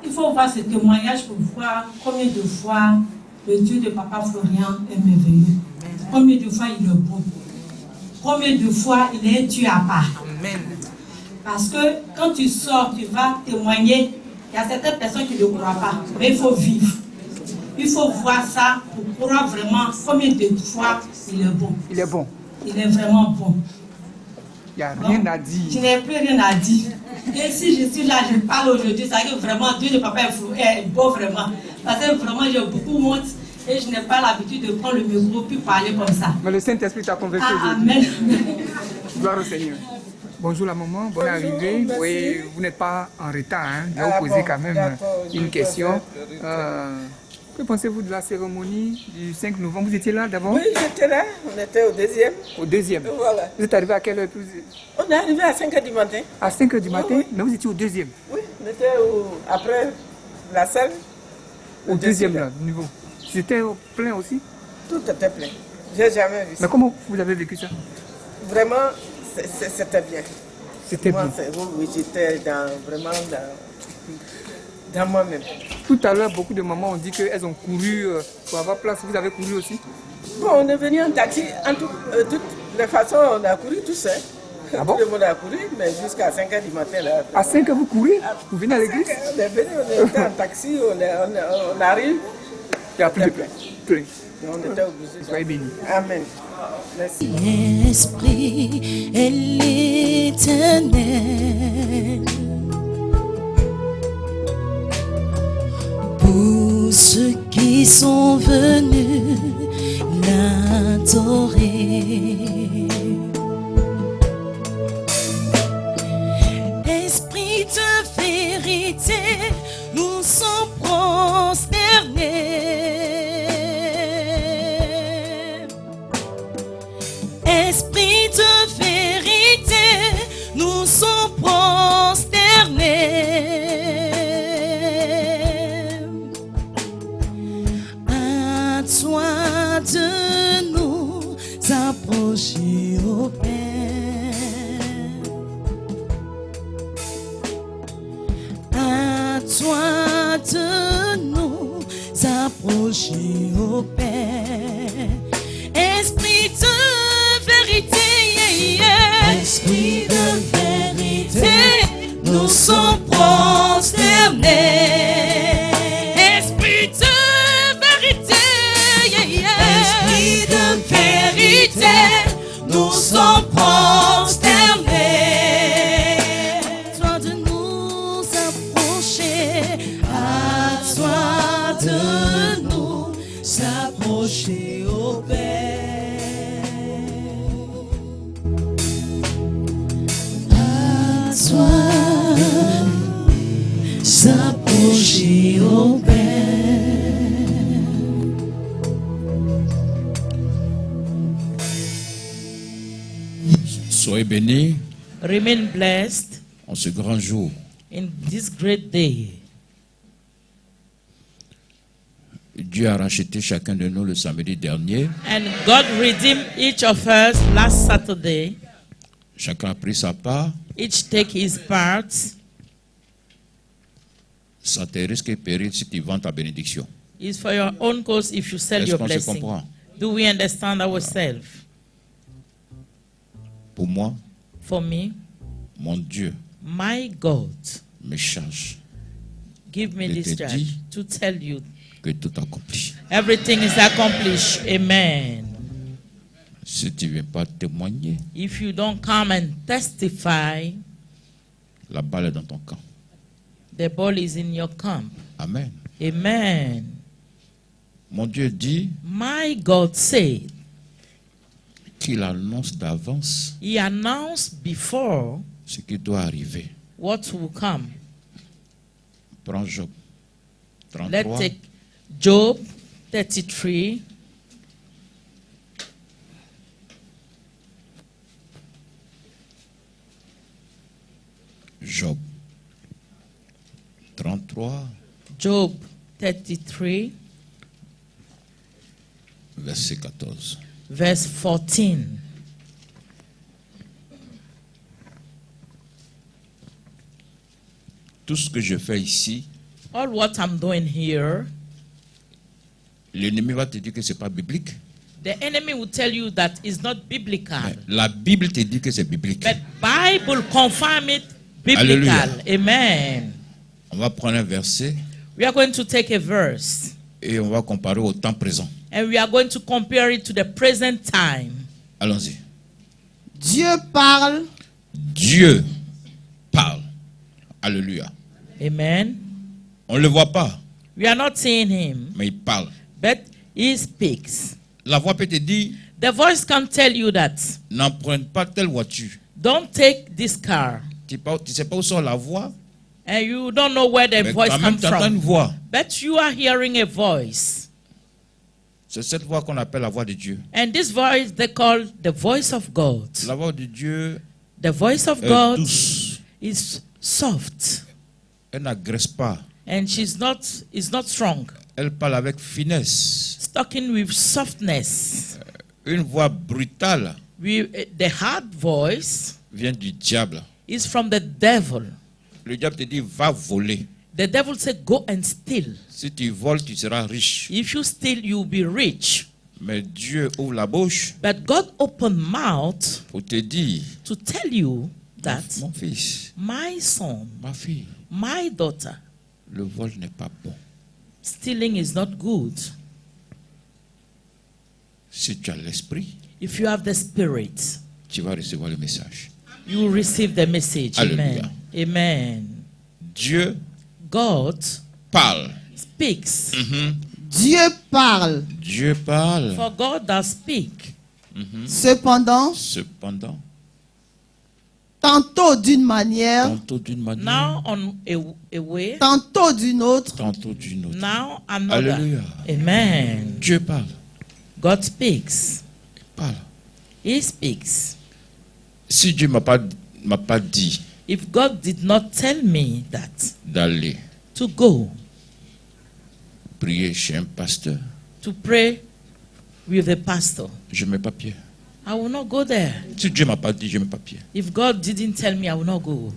il faut voir ce témoignage pour voir combien de fois le Dieu de Papa Florian est merveilleux. Combien de fois il est bon. Combien de fois il est un Dieu à part. Amen. Parce que quand tu sors, tu vas témoigner. Il y a certaines personnes qui ne croient pas, mais il faut vivre. Il faut voir ça pour croire vraiment combien de fois il est bon. Il est bon. Il est vraiment bon. Il n'y a rien à dire. Je n'ai plus rien à dire. Et si je suis là, je parle aujourd'hui, ça veut dire que vraiment Dieu de Papa est beau vraiment. Parce que vraiment j'ai beaucoup honte et je n'ai pas l'habitude de prendre le micro puis parler comme ça. Mais le Saint-Esprit t'a convaincu aujourd'hui. Amen. Gloire au Seigneur. Bonjour la maman, bonne arrivée. Oui, vous n'êtes pas en retard, hein. Je vais vous poser quand même une question. Que pensez-vous de la cérémonie du 5 novembre? Vous étiez là d'abord? Oui, j'étais là. On était au deuxième. Au deuxième? Voilà. Vous êtes arrivé à quelle heure? On est arrivé à 5h du matin. À 5h du matin? Oui. Mais vous étiez au deuxième? Oui, on était après la salle. Au deuxième là, niveau. C'était plein aussi? Tout était plein. J'ai jamais vu ça. Mais comment vous avez vécu ça? Vraiment, c'était bien. C'était bien. Oui, j'étais vraiment dans moi-même. Tout à l'heure, beaucoup de mamans ont dit qu'elles ont couru pour avoir place. Vous avez couru aussi? Bon, on est venu en taxi. En toutes les façons, on a couru tout seul. Ah bon? Tout le monde a couru, mais jusqu'à 5h du matin. Là, à 5h, vous courez? Vous venez à l'église? On est venu, on était en taxi, on arrive. Il n'y a plus de plein. On était obligés. Soyez bénis. Amen. Merci. L'Esprit et l'Éternel, pour ceux qui sont venus l'adorer. Esprit de vérité, nous sommes prosternés. Esprit de vérité, nous sommes prosternés. À toi de nous approcher au Père. À toi de nous approcher au Père. Esprit de vérité, Esprit de vérité, nous sommes prosternés. Esprit de vérité, Esprit de vérité, nous sommes prosternés. À toi de nous approcher, à toi de nous approcher au Père. approcher au Père. Soyez bénis Remain blessed en ce grand jour. in this great day. Dieu a racheté chacun de nous le samedi dernier. And God redeemed each of us last Saturday. Chacun a pris sa part. Each take his part. Ça te risque et péril si tu vends ta bénédiction. It's for your own cause if you sell Est-ce your qu'on se blessing. comprend? Do we understand ourselves? Pour moi, For me, mon Dieu my God me charge give me de this te charge dire to tell you que tout accompli. everything is accomplished. Amen. Si tu ne viens pas témoigner, If you don't come and testify, la balle est dans ton camp. the ball is in your camp. Amen. Amen. Mon Dieu dit My God said, qu'il annonce d'avance He announced before ce qui doit arriver. what will come. Prends Job Let's 33, take Job 33. Job 33, Job 33, verset 14. verse 14. Tout ce que je fais ici, All what I'm doing here, l'ennemi va te dire que ce n'est pas biblique. the enemy will tell you that is not biblical. La Bible te dit que c'est biblique. But Bible confirm it biblical. Alléluia. Amen. On va prendre un verset We are going to take a verse et on va comparer au temps présent. and we are going to compare it to the present time. Allons-y. Dieu parle. Dieu parle. Alléluia. Amen. On ne le voit pas, We are not seeing him, mais il parle. but he speaks. La voix peut te dire, The voice can tell you that n'emprunte pas telle voiture. don't take this car. Tu ne sais pas où sort la voix, And you don't know where the mais voice quand même comes tu entends une from. voix. But you are hearing a voice. C'est cette voix qu'on appelle la voix de Dieu. And this voice they call the voice of God. La voix de Dieu The voice of est God douce. is soft. Elle n'agresse pas. And is not strong. Elle parle avec finesse. It's talking with softness. Une voix brutale The hard voice vient du diable. is from the devil. Le diable te dit, va voler. The devil said, go and steal. Si tu voles, tu seras riche. If you steal, you'll be rich. Mais Dieu ouvre la bouche But God opened mouth pour te dire, to tell you that mon fils, my son, ma fille, my daughter, le vol n'est pas bon. stealing is not good. Si tu as l'esprit, If you have the spirit, tu vas recevoir le message. you will receive the message. Alléluia. Amen. Amen. Dieu God parle. speaks. Dieu parle. Dieu parle. For God does speak. Cependant, tantôt d'une manière, tantôt d'une manière, Now on a way, tantôt d'une autre. tantôt d'une autre. now another. Alléluia. Amen. Dieu parle. God speaks. Il parle. He speaks. Si Dieu m'a pas dit If God did not tell me that d'aller to go prier chez un pasteur, to pray with a pastor, je ne mets pas pied. I will not go there. Si Dieu m'a pas dit, je ne mets pas pied. If God didn't tell me, I will not go.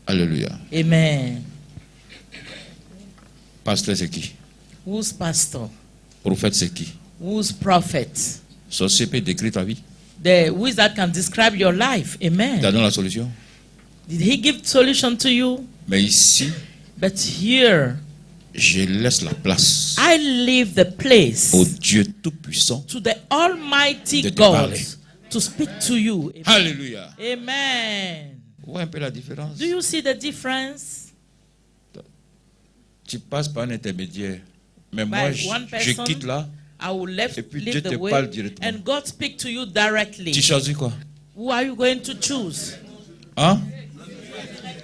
Alléluia. Amen. Pasteur, c'est qui? Who's pastor? Prophète, c'est qui? Who's prophet? Sorcier peut décrire ta vie. The wizard can describe your life. Amen. Tu as donné la solution. Did he give solution to you? Mais ici, But here, je laisse la place I leave the place au Dieu Tout-Puissant to the Almighty de te God parler. to speak to you. Amen. Alléluia. Amen. Vous voyez un peu la différence? Do you see the difference? Tu passes par un intermédiaire. Mais By moi, one je person, quitte là. I will Et puis leave Dieu the te way, parle directement. and God speak to you directly. Tu choisis quoi? Who are you going to choose? Hein?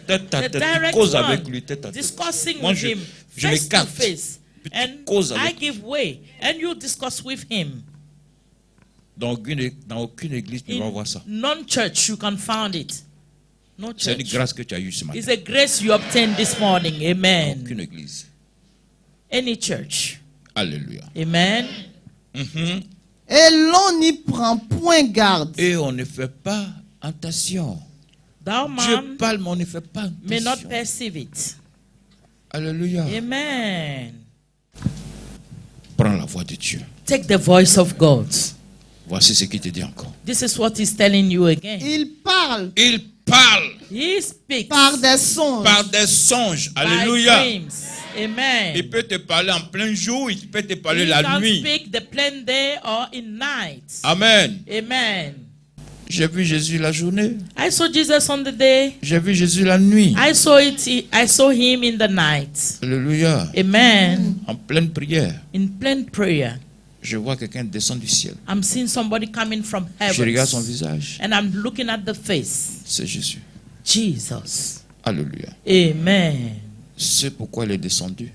tête à the tête. Tu direct causes one, avec lui tête à tête. discussing Moi, with je him, je face to m'écarte. face, and causes I avec give way, and you discuss with him. Dans aucune église, tu vas voir ça. Non-church, you can find it. No C'est une church. grâce que tu as eue ce matin. It's a grace you obtained this morning. Amen. Aucune église. Any church. Alléluia. Amen. Et l'on n'y prend point garde. Et on ne fait pas attention. Thou Dieu man parle, mais on ne fait pas may not attention. perceive it. Alléluia. Amen. Prends la voix de Dieu. Take the voice of God. Voici ce qu'il te dit encore. This is what he's telling you again. Il parle Il parle He speaks par des songes. par des songes. by Alléluia. dreams. Amen. Il peut te parler en plein jour, il peut te parler He la can nuit. speak the plain day or in night. Amen. Amen. J'ai vu Jésus la journée. I saw Jesus on the day. J'ai vu Jésus la nuit. I saw him in the night. Alléluia. Amen. En pleine prière. In plain prayer. Je vois quelqu'un descendre du ciel. I'm seeing somebody coming from Je regarde son heaven. visage. And I'm looking at the face. C'est Jésus. Jesus. Alléluia. Amen. C'est pourquoi il est descendu.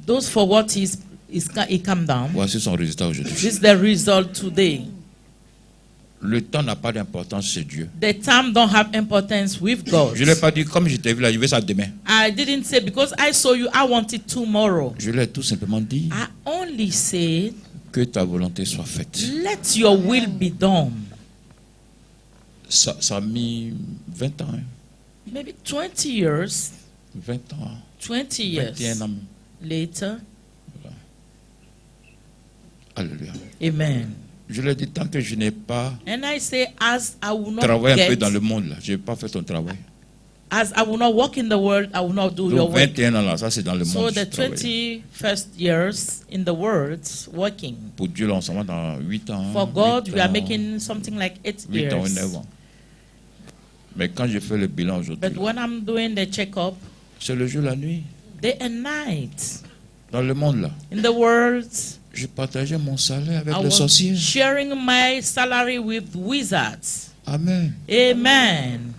Those for what he come down. Voici son résultat aujourd'hui. This is the result today. Le temps n'a pas d'importance chez Dieu. The time don't have importance with God. Je ne l'ai pas dit comme je t'ai vu là, je vais ça demain. I didn't say because I saw you, I want it tomorrow. Je lui ai tout simplement dit I only said, que ta volonté soit faite. let your will be done. Ça a mis 20 ans. Hein. Maybe 20 years, 20 ans. 20 years 21 ans. later. Alléluia. Amen. Je lui ai dit, tant que je n'ai pas And I say, as I will not travaillé un peu get, dans le monde, là, je n'ai pas fait ton travail. as I will not walk in the world, I will not do your Donc work. 21 ans là, ça c'est dans le So monde. the je travaille. 21st years in the world working. Pour Dieu, là, on s'en va dans 8 ans. For God, 8 we are ans, making something like 8 8 ans ou 9 years. ans. Mais quand je fais le bilan aujourd'hui, But when I'm doing the checkup, c'est le jour, la nuit. day and night, Dans le monde là, in the world, je partageais mon salaire avec I les was sorciers. sharing my salary with wizards. Amen. Amen.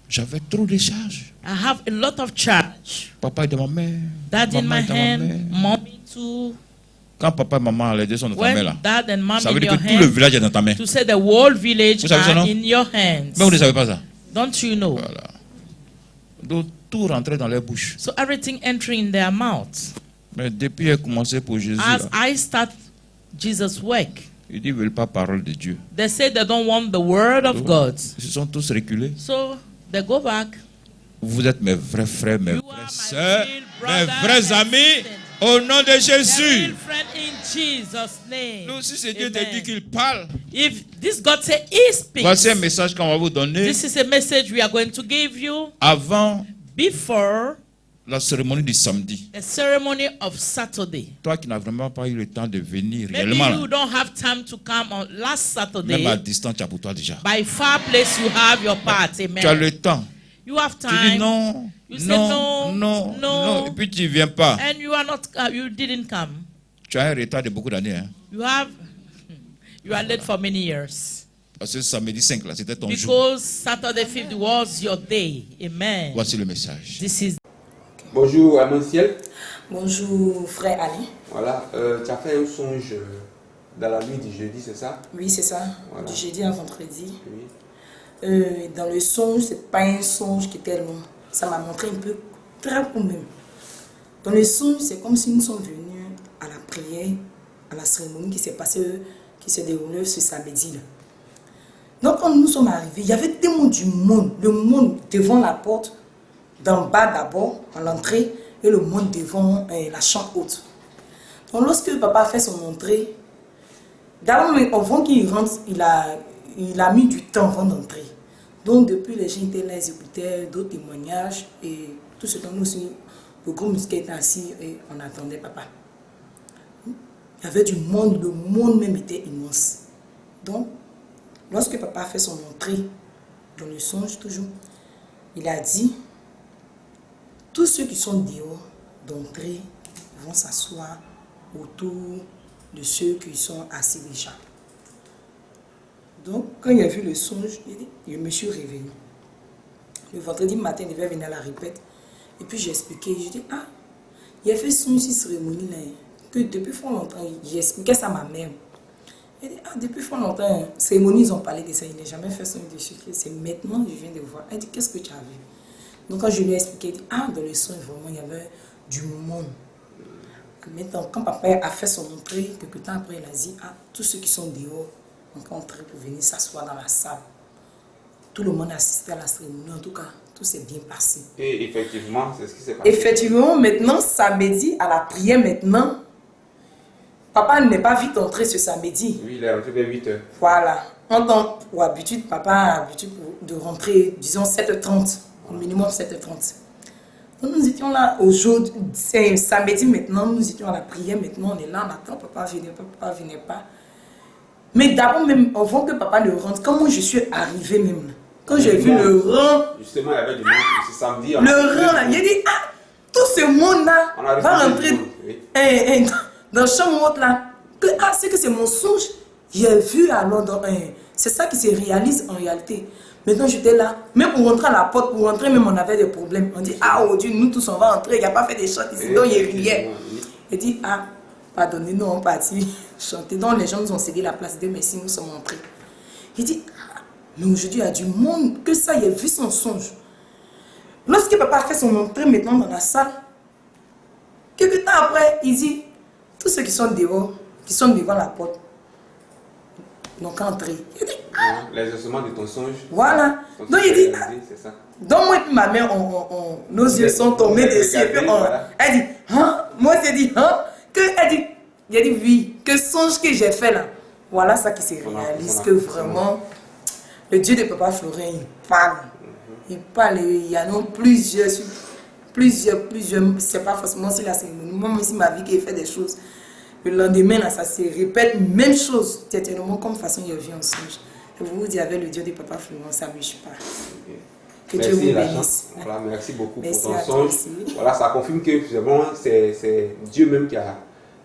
J'avais trop de charges. I have a lot of charge. Papa est de ma mère. Dad in maman my est de ma mère. hand, mommy too. Quand papa et maman, les deux sont dans ta main When là, dad and mom ça in veut dire your que tout le hand, village est dans ta main. to say the whole village Vous savez ça, are non? in your hands. Mais vous ne savez pas ça. Don't you know? Voilà. Donc tout rentrait dans leur bouche. So everything entering in their mouth. Mais depuis qu'il a commencé pour Jésus, As là, I start Jesus' work, ils disent qu'ils ne veulent pas parole de Dieu. they say they don't want the word of Donc, God. Ils se sont tous reculés. So they go back. Vous êtes mes vrais frères, mes vraies sœurs, mes brother vrais and amis, au nom de Their Jésus. real friend in Jesus' name. Nous, si c'est Dieu te Amen. dit qu'il parle, If this God say He speaks, voici un message qu'on va vous donner this is a message we are going to give you avant before la cérémonie du samedi. the ceremony of Saturday. Toi qui n'as vraiment pas eu le temps de venir Maybe réellement, you là, don't have time to come on last même à Saturday. distance, tu as pour toi déjà. By far place you have your part. Tu as Amen. le temps. You have Tu dis time. non, You say non, no, non, no. non, et puis tu ne viens pas. And you are not. You didn't come. Tu as un retard de beaucoup d'années. Hein? You are late for many years. Parce que samedi 5, là, c'était ton jour. Because Saturday 5th was your day. Amen. Voici le message. This is. Bonjour Amanciel. Bonjour frère Ali. Voilà, tu as fait un songe dans la nuit du jeudi, c'est ça? Oui, c'est ça. Voilà. Du jeudi à vendredi. Oui. Dans le songe, c'est pas un songe qui était long. Ça m'a montré un peu très court même. Dans le songe, c'est comme si nous sommes venus à la prière, à la cérémonie qui s'est passée, qui s'est déroulée ce samedi là. Donc quand nous sommes arrivés, il y avait tellement du monde, le monde devant la porte, d'en bas d'abord, à l'entrée, et le monde devant la chambre haute. Donc lorsque papa a fait son entrée, d'abord avant qu'il rentre, il a mis du temps avant d'entrer. Donc depuis les gens étaient là, ils écoutaient d'autres témoignages et tout ce temps nous aussi, le gros musquet était assis et on attendait papa. Il y avait du monde, le monde même était immense. Donc, lorsque papa a fait son entrée, dans le songe toujours, il a dit, tous ceux qui sont dehors d'entrée vont s'asseoir autour de ceux qui sont assis déjà. Donc, quand il a vu le songe, je me suis réveillée. Le vendredi matin, il devait venir à la répète. Et puis j'ai expliqué, je dis, ah, il a fait son cérémonie là, que depuis fort longtemps, j'ai expliqué ça à ma mère. Elle dit, ah, depuis fort longtemps, cérémonie, ils ont parlé de ça, il n'a jamais fait son de sucre. C'est maintenant que je viens de voir. Elle dit, qu'est-ce que tu as vu? Donc quand je lui ai expliqué, elle dit, ah, dans le son, vraiment, il y avait du monde. Maintenant, quand papa a fait son entrée, quelques temps après, il a dit, ah, tous ceux qui sont dehors, ont entré pour venir s'asseoir dans la salle. Tout le monde a assisté à la cérémonie, en tout cas, tout s'est bien passé. Et effectivement, c'est ce qui s'est passé. Effectivement, maintenant, samedi, à la prière, maintenant, papa n'est pas vite entré ce samedi. Oui, il est rentré vers 8h. Voilà. En tant pour habitude, papa a l'habitude de rentrer, disons, 7h30, au minimum 7h30. Donc, nous étions là aujourd'hui, c'est samedi maintenant, nous étions à la prière, maintenant on est là, on attend, papa venait pas. Mais d'abord même, avant que papa ne rentre, quand moi je suis arrivée même, quand j'ai vu le rang, justement il y avait du monde, c'est samedi. Le rang là, il a dit, ah, tout ce monde là va rentrer dans le champ haute là, que, ah, c'est que c'est mon songe, j'ai vu alors, c'est ça qui se réalise en réalité. Maintenant, j'étais là. Même pour rentrer à la porte, pour rentrer, même on avait des problèmes. On dit, ah, oh Dieu, nous tous, on va entrer. Il n'y a pas fait des chants ici. Donc, il riait. Il dit, ah, pardonnez-nous, on partit chanter. Donc, les gens nous ont cédé la place. Dieu merci, nous sommes entrés. Il dit, ah, mais aujourd'hui, il y a du monde. Que ça, il a vu son songe. Lorsque papa a fait son entrée maintenant dans la salle, quelques temps après, il dit, tous ceux qui sont dehors, qui sont devant la porte, donc entré. Il dit, ah. Les ossements de ton songe. Voilà. Donc il dit, ah. C'est ça. Donc moi et ma mère, nos yeux sont tombés dessus. Et puis elle dit, hein? Moi j'ai dit, hein? Il a dit, oui. Que songe que j'ai fait là. Voilà ça qui se réalise. Que vraiment, le Dieu de Papa Florent, il parle. Il parle. Il y en a plusieurs. C'est pas forcément sur la cérémonie. Moi aussi, ma vie qui fait des choses. Le lendemain, là, ça se répète, même chose, certainement comme façon il y a vu en songe. Je vous dis, avec le Dieu de Papa Florent, ça ne bouge pas. Que merci, Dieu vous bénisse. Voilà, merci beaucoup merci pour ton songe. Voilà, ça confirme que c'est Dieu même qui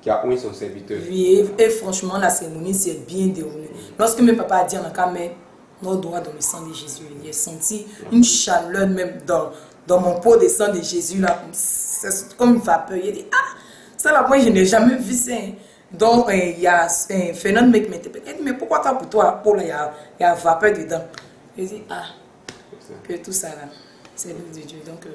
a oint son serviteur. Oui, et franchement, la cérémonie s'est bien déroulée. Lorsque mon papa a dit en cas, mais nos doigts dans le sang de Jésus, il a senti une chaleur même dans mon pot de sang de Jésus, là, c'est comme une vapeur. Il a dit, ah! Ça, là, moi, je n'ai jamais vu ça. Donc, il y a un phénomène qui m'interpelle. Il dit, mais pourquoi toi, pour toi, Paul, il y a vapeur dedans? Je dis, ah, que tout ça, là, c'est l'œuvre de Dieu. Donc,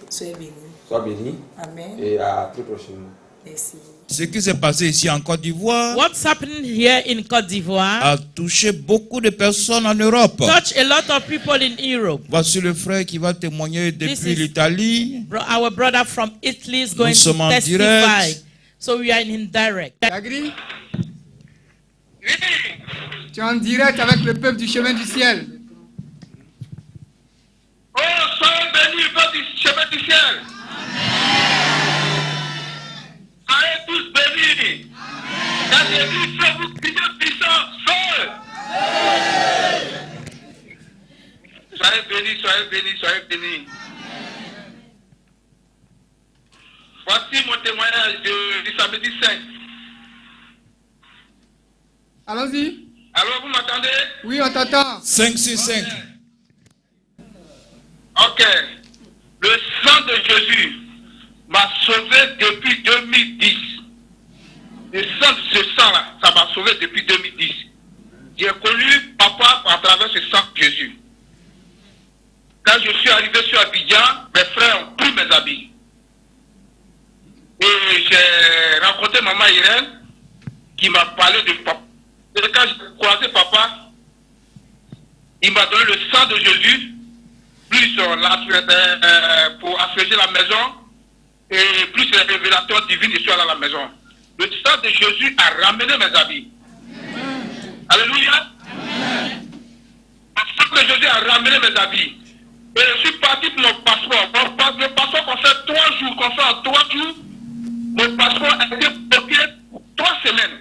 soyez bénis. Sois béni. Amen. Et à très prochainement. Merci. Ce qui s'est passé ici en Côte d'Ivoire What's happening here in Côte d'Ivoire a touché beaucoup de personnes en Europe. touched a lot of people in Europe. Voici le frère qui va témoigner depuis l'Italie. Our brother from Italy is going to testify. Direct. So we are in direct. Agri? Tu es en direct avec le peuple du chemin du ciel. Oh, soyez bénis, peuple du chemin du ciel. Soyez tous bénis. Dans l'église, je vous prie de puissance, feu. Soyez bénis, soyez bénis, soyez bénis. Voici mon témoignage du samedi 5. Allons-y. Alors, vous m'entendez? Oui, on t'entend. 565. Ok. Le sang de Jésus m'a sauvé depuis 2010. Le sang de ce sang-là, ça m'a sauvé depuis 2010. J'ai connu papa à travers ce sang de Jésus. Quand je suis arrivé sur Abidjan, mes frères ont pris mes habits. Et j'ai rencontré maman Irène qui m'a parlé de papa. Et quand j'ai croisé papa, il m'a donné le sang de Jésus, plus pour assurer la maison, et plus les révélations divines qui sont à la maison. Le sang de Jésus a ramené mes habits. Alléluia. Le sang de Jésus a ramené mes habits. Et je suis parti pour mon passeport. Le passeport qu'on fait 3 jours, qu'on fait en 3 jours. Mon passeport a été bloqué pour 3 semaines.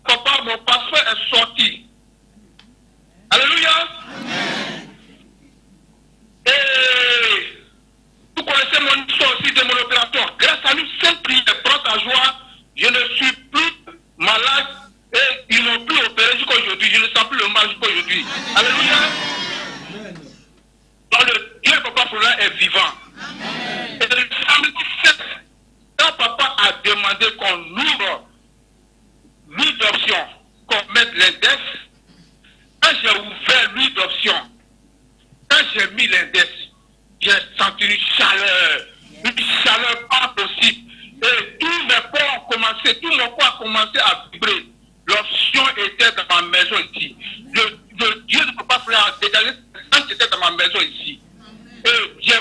Papa, mon passeport est sorti. Alléluia. Et vous connaissez mon histoire aussi de mon opération. Grâce à une simple prière, prendre ta joie, je ne suis plus malade et ils n'ont plus opéré jusqu'à aujourd'hui. Je ne sens plus le mal jusqu'à aujourd'hui. Alléluia. mettre l'index, quand j'ai ouvert l'huile d'option, quand j'ai mis l'index, j'ai senti une chaleur pas possible. Et tous mes corps ont commencé, tout mon corps a commencé à vibrer. L'option était dans ma maison ici. Le Dieu ne peut pas faire dégager quand j'étais dans ma maison ici. Et j'ai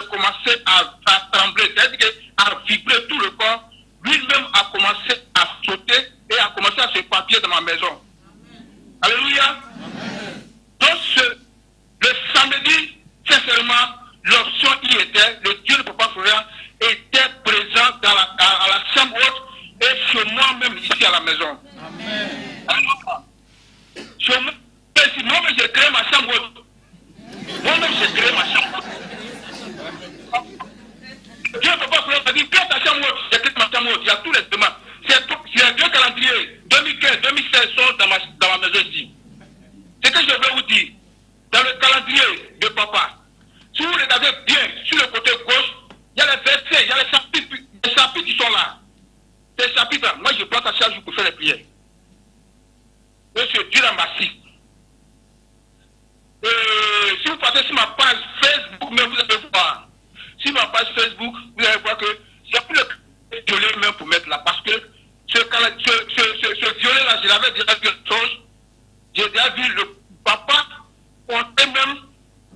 commencé à trembler, c'est-à-dire à vibrer tout le corps. Lui-même a commencé à sauter et a commencé à se papier dans ma maison. Alléluia. Donc le samedi, sincèrement, l'option y était, le Dieu ne peut pas faire, était présent à la chambre haute et chez moi-même ici à la maison. Alors, moi-même j'ai créé ma chambre haute. Moi-même j'ai créé ma chambre haute. Dieu ne peut pas faire, dit, crée ta chambre haute, j'ai créé ma chambre haute, il y a tous les demandes. C'est deux calendriers, 2015, 2016 sont dans ma maison ici. C'est que je veux vous dire, dans le calendrier de papa, si vous regardez bien sur le côté gauche, il y a les versets, il y a les chapitres qui sont là. Ces chapitres, moi je prends à chaque jour pour faire les prières. Et c'est Dieu dans ma scie. Si vous passez sur ma page Facebook, mais vous allez voir. Sur ma page Facebook, vous allez voir que j'ai plus le violet même pour mettre là. Parce que ce violet-là, je l'avais déjà vu le songe. J'ai déjà vu le papa porter même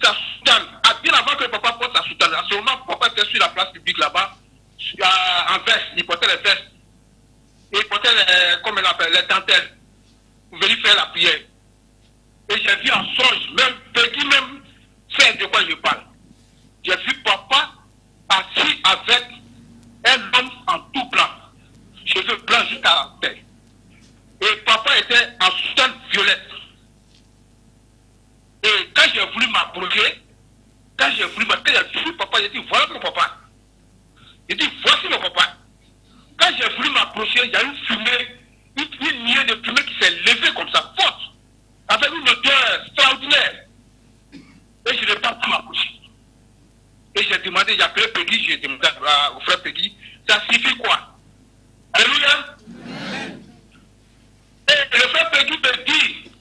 sa soutane. Bien avant que le papa porte sa soutane. À ce moment, papa était sur la place publique là-bas, en veste. Il portait les vestes. Et il portait les dentelles. Pour venir faire la prière. Et j'ai vu en songe, même Peggy même sait de quoi je parle. J'ai vu papa assis avec un homme en tout blanc. Cheveux blancs jusqu'à la tête. Et papa était en soutane violette. Et quand j'ai voulu m'approcher, quand j'ai vu papa, j'ai dit, voilà mon papa. J'ai dit, voici mon papa. Quand j'ai voulu m'approcher, il y a une fumée, une nuée de fumée qui s'est levée comme ça, forte, avec une odeur extraordinaire. Et je n'ai pas pu m'approcher. Et j'ai demandé, j'ai appelé Peggy, j'ai demandé au frère Peggy, ça signifie quoi? Alléluia. Et le frère Peggy me dit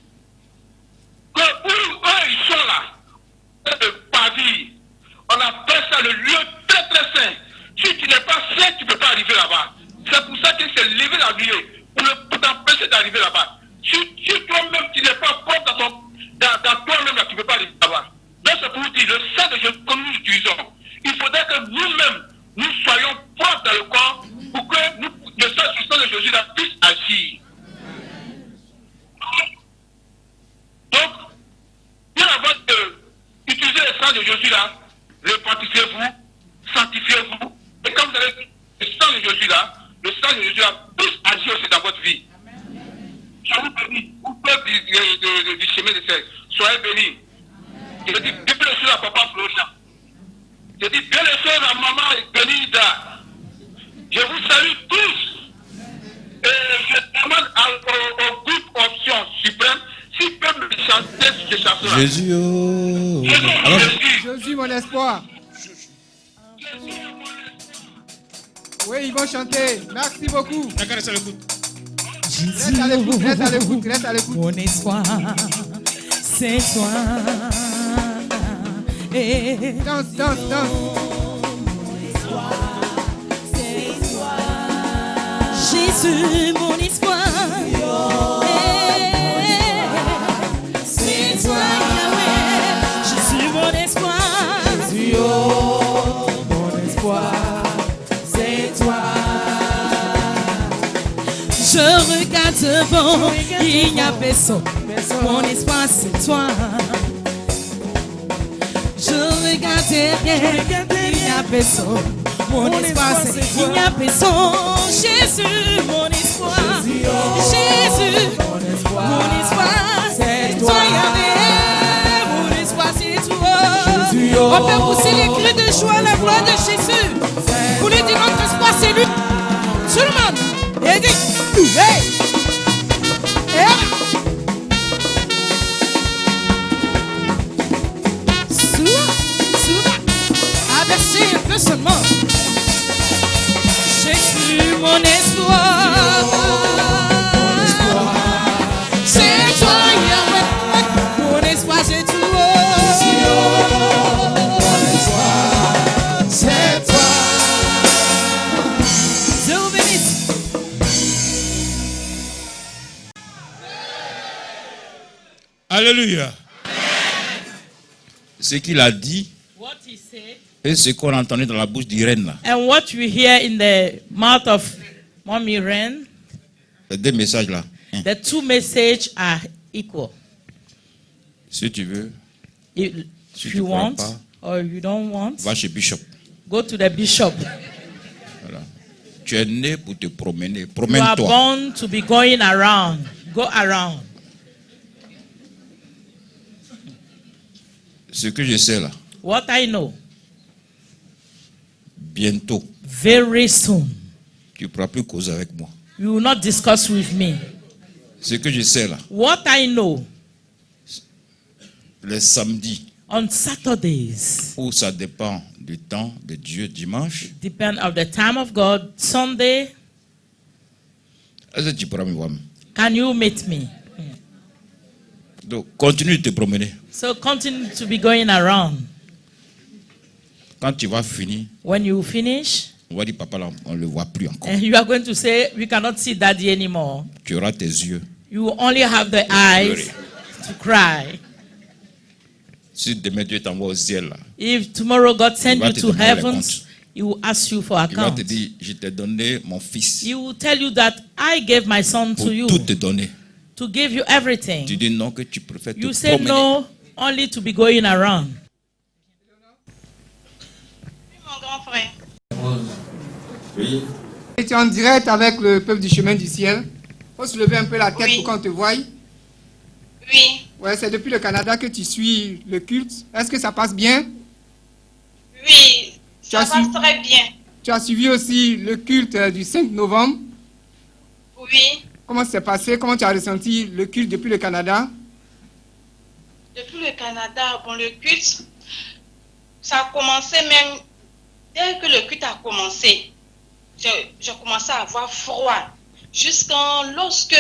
que où eux ils sont là, de Pavie, on appelle ça le lieu très très saint. Si tu n'es pas saint, tu ne peux pas arriver là-bas. C'est pour ça qu'il s'est levé la nuit pour t'empêcher d'arriver là-bas. Si toi-même tu n'es pas propre dans toi-même, tu ne peux pas arriver là-bas. Donc c'est pour vous dire, le sang de Jésus que nous utilisons, il faudrait que nous-mêmes, nous soyons propres dans le corps pour que le sang de Jésus puisse agir. Donc, bien avant d'utiliser le sang de Jésus là, repentissez-vous, sanctifiez-vous, et quand vous avez le sang de Jésus là, le sang de Jésus là puisse agir aussi dans votre vie. Je vous bénis, vous peuple du chemin de sel, soyez bénis. Je dis bien les choses à papa Florian. Je dis bien les choses à maman Benida. Je vous salue tous. Et je demande au groupe Option Suprême s'ils peuvent me chanter ce chanson-là. Jésus, oh. Jésus, mon espoir. Oui, ils vont chanter. Merci beaucoup. Reste à l'écoute. Reste à l'écoute, reste à l'écoute, reste à l'écoute. Mon espoir, c'est toi. Et danse, danse, danse. Jésus, mon espoir. C'est toi, Yahweh. Jésus, mon espoir. Jésus, oh, mon espoir. C'est toi. Je regarde devant, il n'y a personne. Mon espoir, c'est toi. Je regarde derrière, il n'y a personne. Mon espoir, c'est il n'y a personne. Jésus, mon espoir. Jésus, mon espoir, c'est toi, Yahweh. Mon espoir, c'est toi. On peut pousser les cris de joie à la gloire de Jésus. Pour lui dire notre espoir, c'est lui. Tout le monde. Et dit, hey! Abaissez un peu seulement. Jésus, mon espoir. Alléluia. Ce qu'il a dit What he said et ce qu'on a entendu dans la bouche d'Irène là. and what you hear in the mouth of Mommy Ren, Les deux messages là. the two messages are equal. Si tu veux, If si you tu crois want pas, or you don't want, va chez Bishop. go to the bishop. Voilà. Tu es né pour te promener. You are Promène-toi. born to be going around. Go around. Ce que je sais là, What I know, bientôt, very soon, tu ne pourras plus causer avec moi. you will not discuss with me. Ce que je sais là, What I know, les samedis, on Saturdays, où ça dépend du temps de Dieu, dimanche, depend of the time of God. Sunday, est-ce que tu pourras me voir? can you meet me? Donc, continue de te promener. So continue to be going around. Quand tu vas finir, When you finish, on va dire, papa, là, on ne le voit plus encore. and you are going to say, we cannot see daddy anymore. Tu auras tes yeux. You will only have the eyes to cry. Si demain Dieu t'envoie au ciel, là, If tomorrow God sends il va you te to demander les heavens, comptes. He will ask you for Il va account. te dire, je t'ai donné mon fils He will tell you that I gave my son pour to you tout te donner. to give you everything. Tu dis non, que tu préfères te You say promener. no, only to be going around. Mon grand frère. Oui. Et tu es en direct avec le peuple du chemin du ciel. Faut se lever un peu la tête pour qu'on te voie. Oui. Ouais, c'est depuis le Canada que tu suis le culte. Est-ce que ça passe bien? Oui, ça as passe très bien. Tu as suivi aussi le culte du 5 novembre. Oui. Comment ça s'est passé? Comment tu as ressenti le culte depuis le Canada? Depuis le Canada, bon, le culte, ça a commencé même, dès que le culte a commencé, j'ai commencé à avoir froid. Lorsque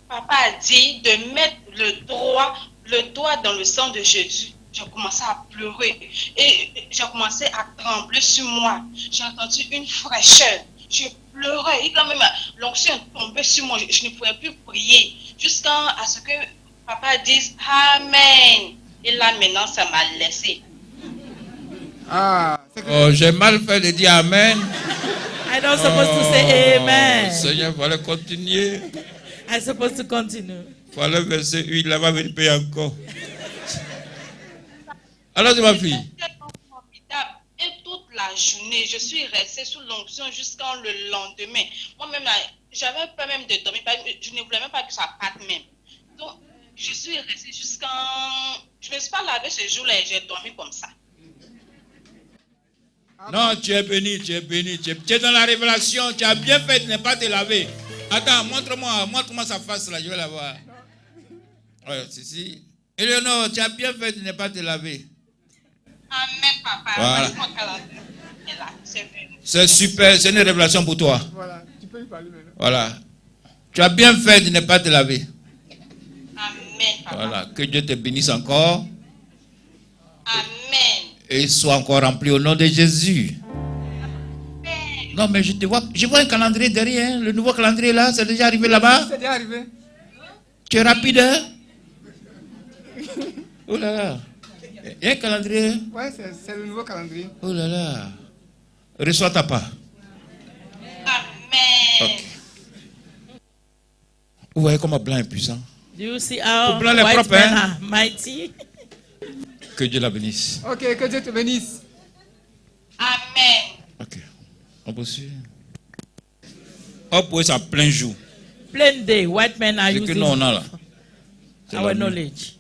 papa a dit de mettre le doigt dans le sang de Jésus, j'ai commencé à pleurer et j'ai commencé à trembler sur moi. J'ai entendu une fraîcheur. Je pleurais et quand même l'onction tombait sur moi. Je ne pouvais plus prier jusqu'à ce que papa dise Amen. Et là maintenant ça m'a laissé. Oh, j'ai mal fait de dire Amen. I don't supposed to say amen. Seigneur, il fallait continuer. I'm supposed to continue. Il fallait verser huile, là va venir payer encore. Alors, c'est ma fille. Et toute la journée, je suis restée sous l'onction jusqu'à le lendemain. Moi-même, j'avais peur même de dormir. Je ne voulais même pas que ça parte même. Donc, je suis restée jusqu'à... Je ne me suis pas lavée ce jour-là et j'ai dormi comme ça. Non, tu es béni, tu es béni. Tu es dans la révélation. Tu as bien fait de ne pas te laver. Attends, montre-moi sa face là, je vais la voir. Ouais, si. Éléonore, tu as bien fait de ne pas te laver. Amen, papa. Voilà. C'est venu. C'est super, c'est une révélation pour toi. Voilà, tu peux lui parler maintenant. Voilà. Tu as bien fait de ne pas te laver. Amen, papa. Voilà, que Dieu te bénisse encore. Amen. Et sois encore rempli au nom de Jésus. Non, mais je te vois, je vois un calendrier derrière. Le nouveau calendrier là, c'est déjà arrivé là-bas. C'est déjà arrivé. Tu es rapide, hein? Oh là là. Il y a un calendrier. Ouais, c'est le nouveau calendrier. Oh là là. Reçois ta part. Amen. Okay. Vous voyez comment blanc est puissant? Do you see how Blanc est white propre, men hein? are mighty? Que Dieu la bénisse. Ok, que Dieu te bénisse. Amen. Ok. On peut suivre. On peut ça plein jour. Plain day, white men are Ce que using nous on a là. c'est our la nuit. knowledge.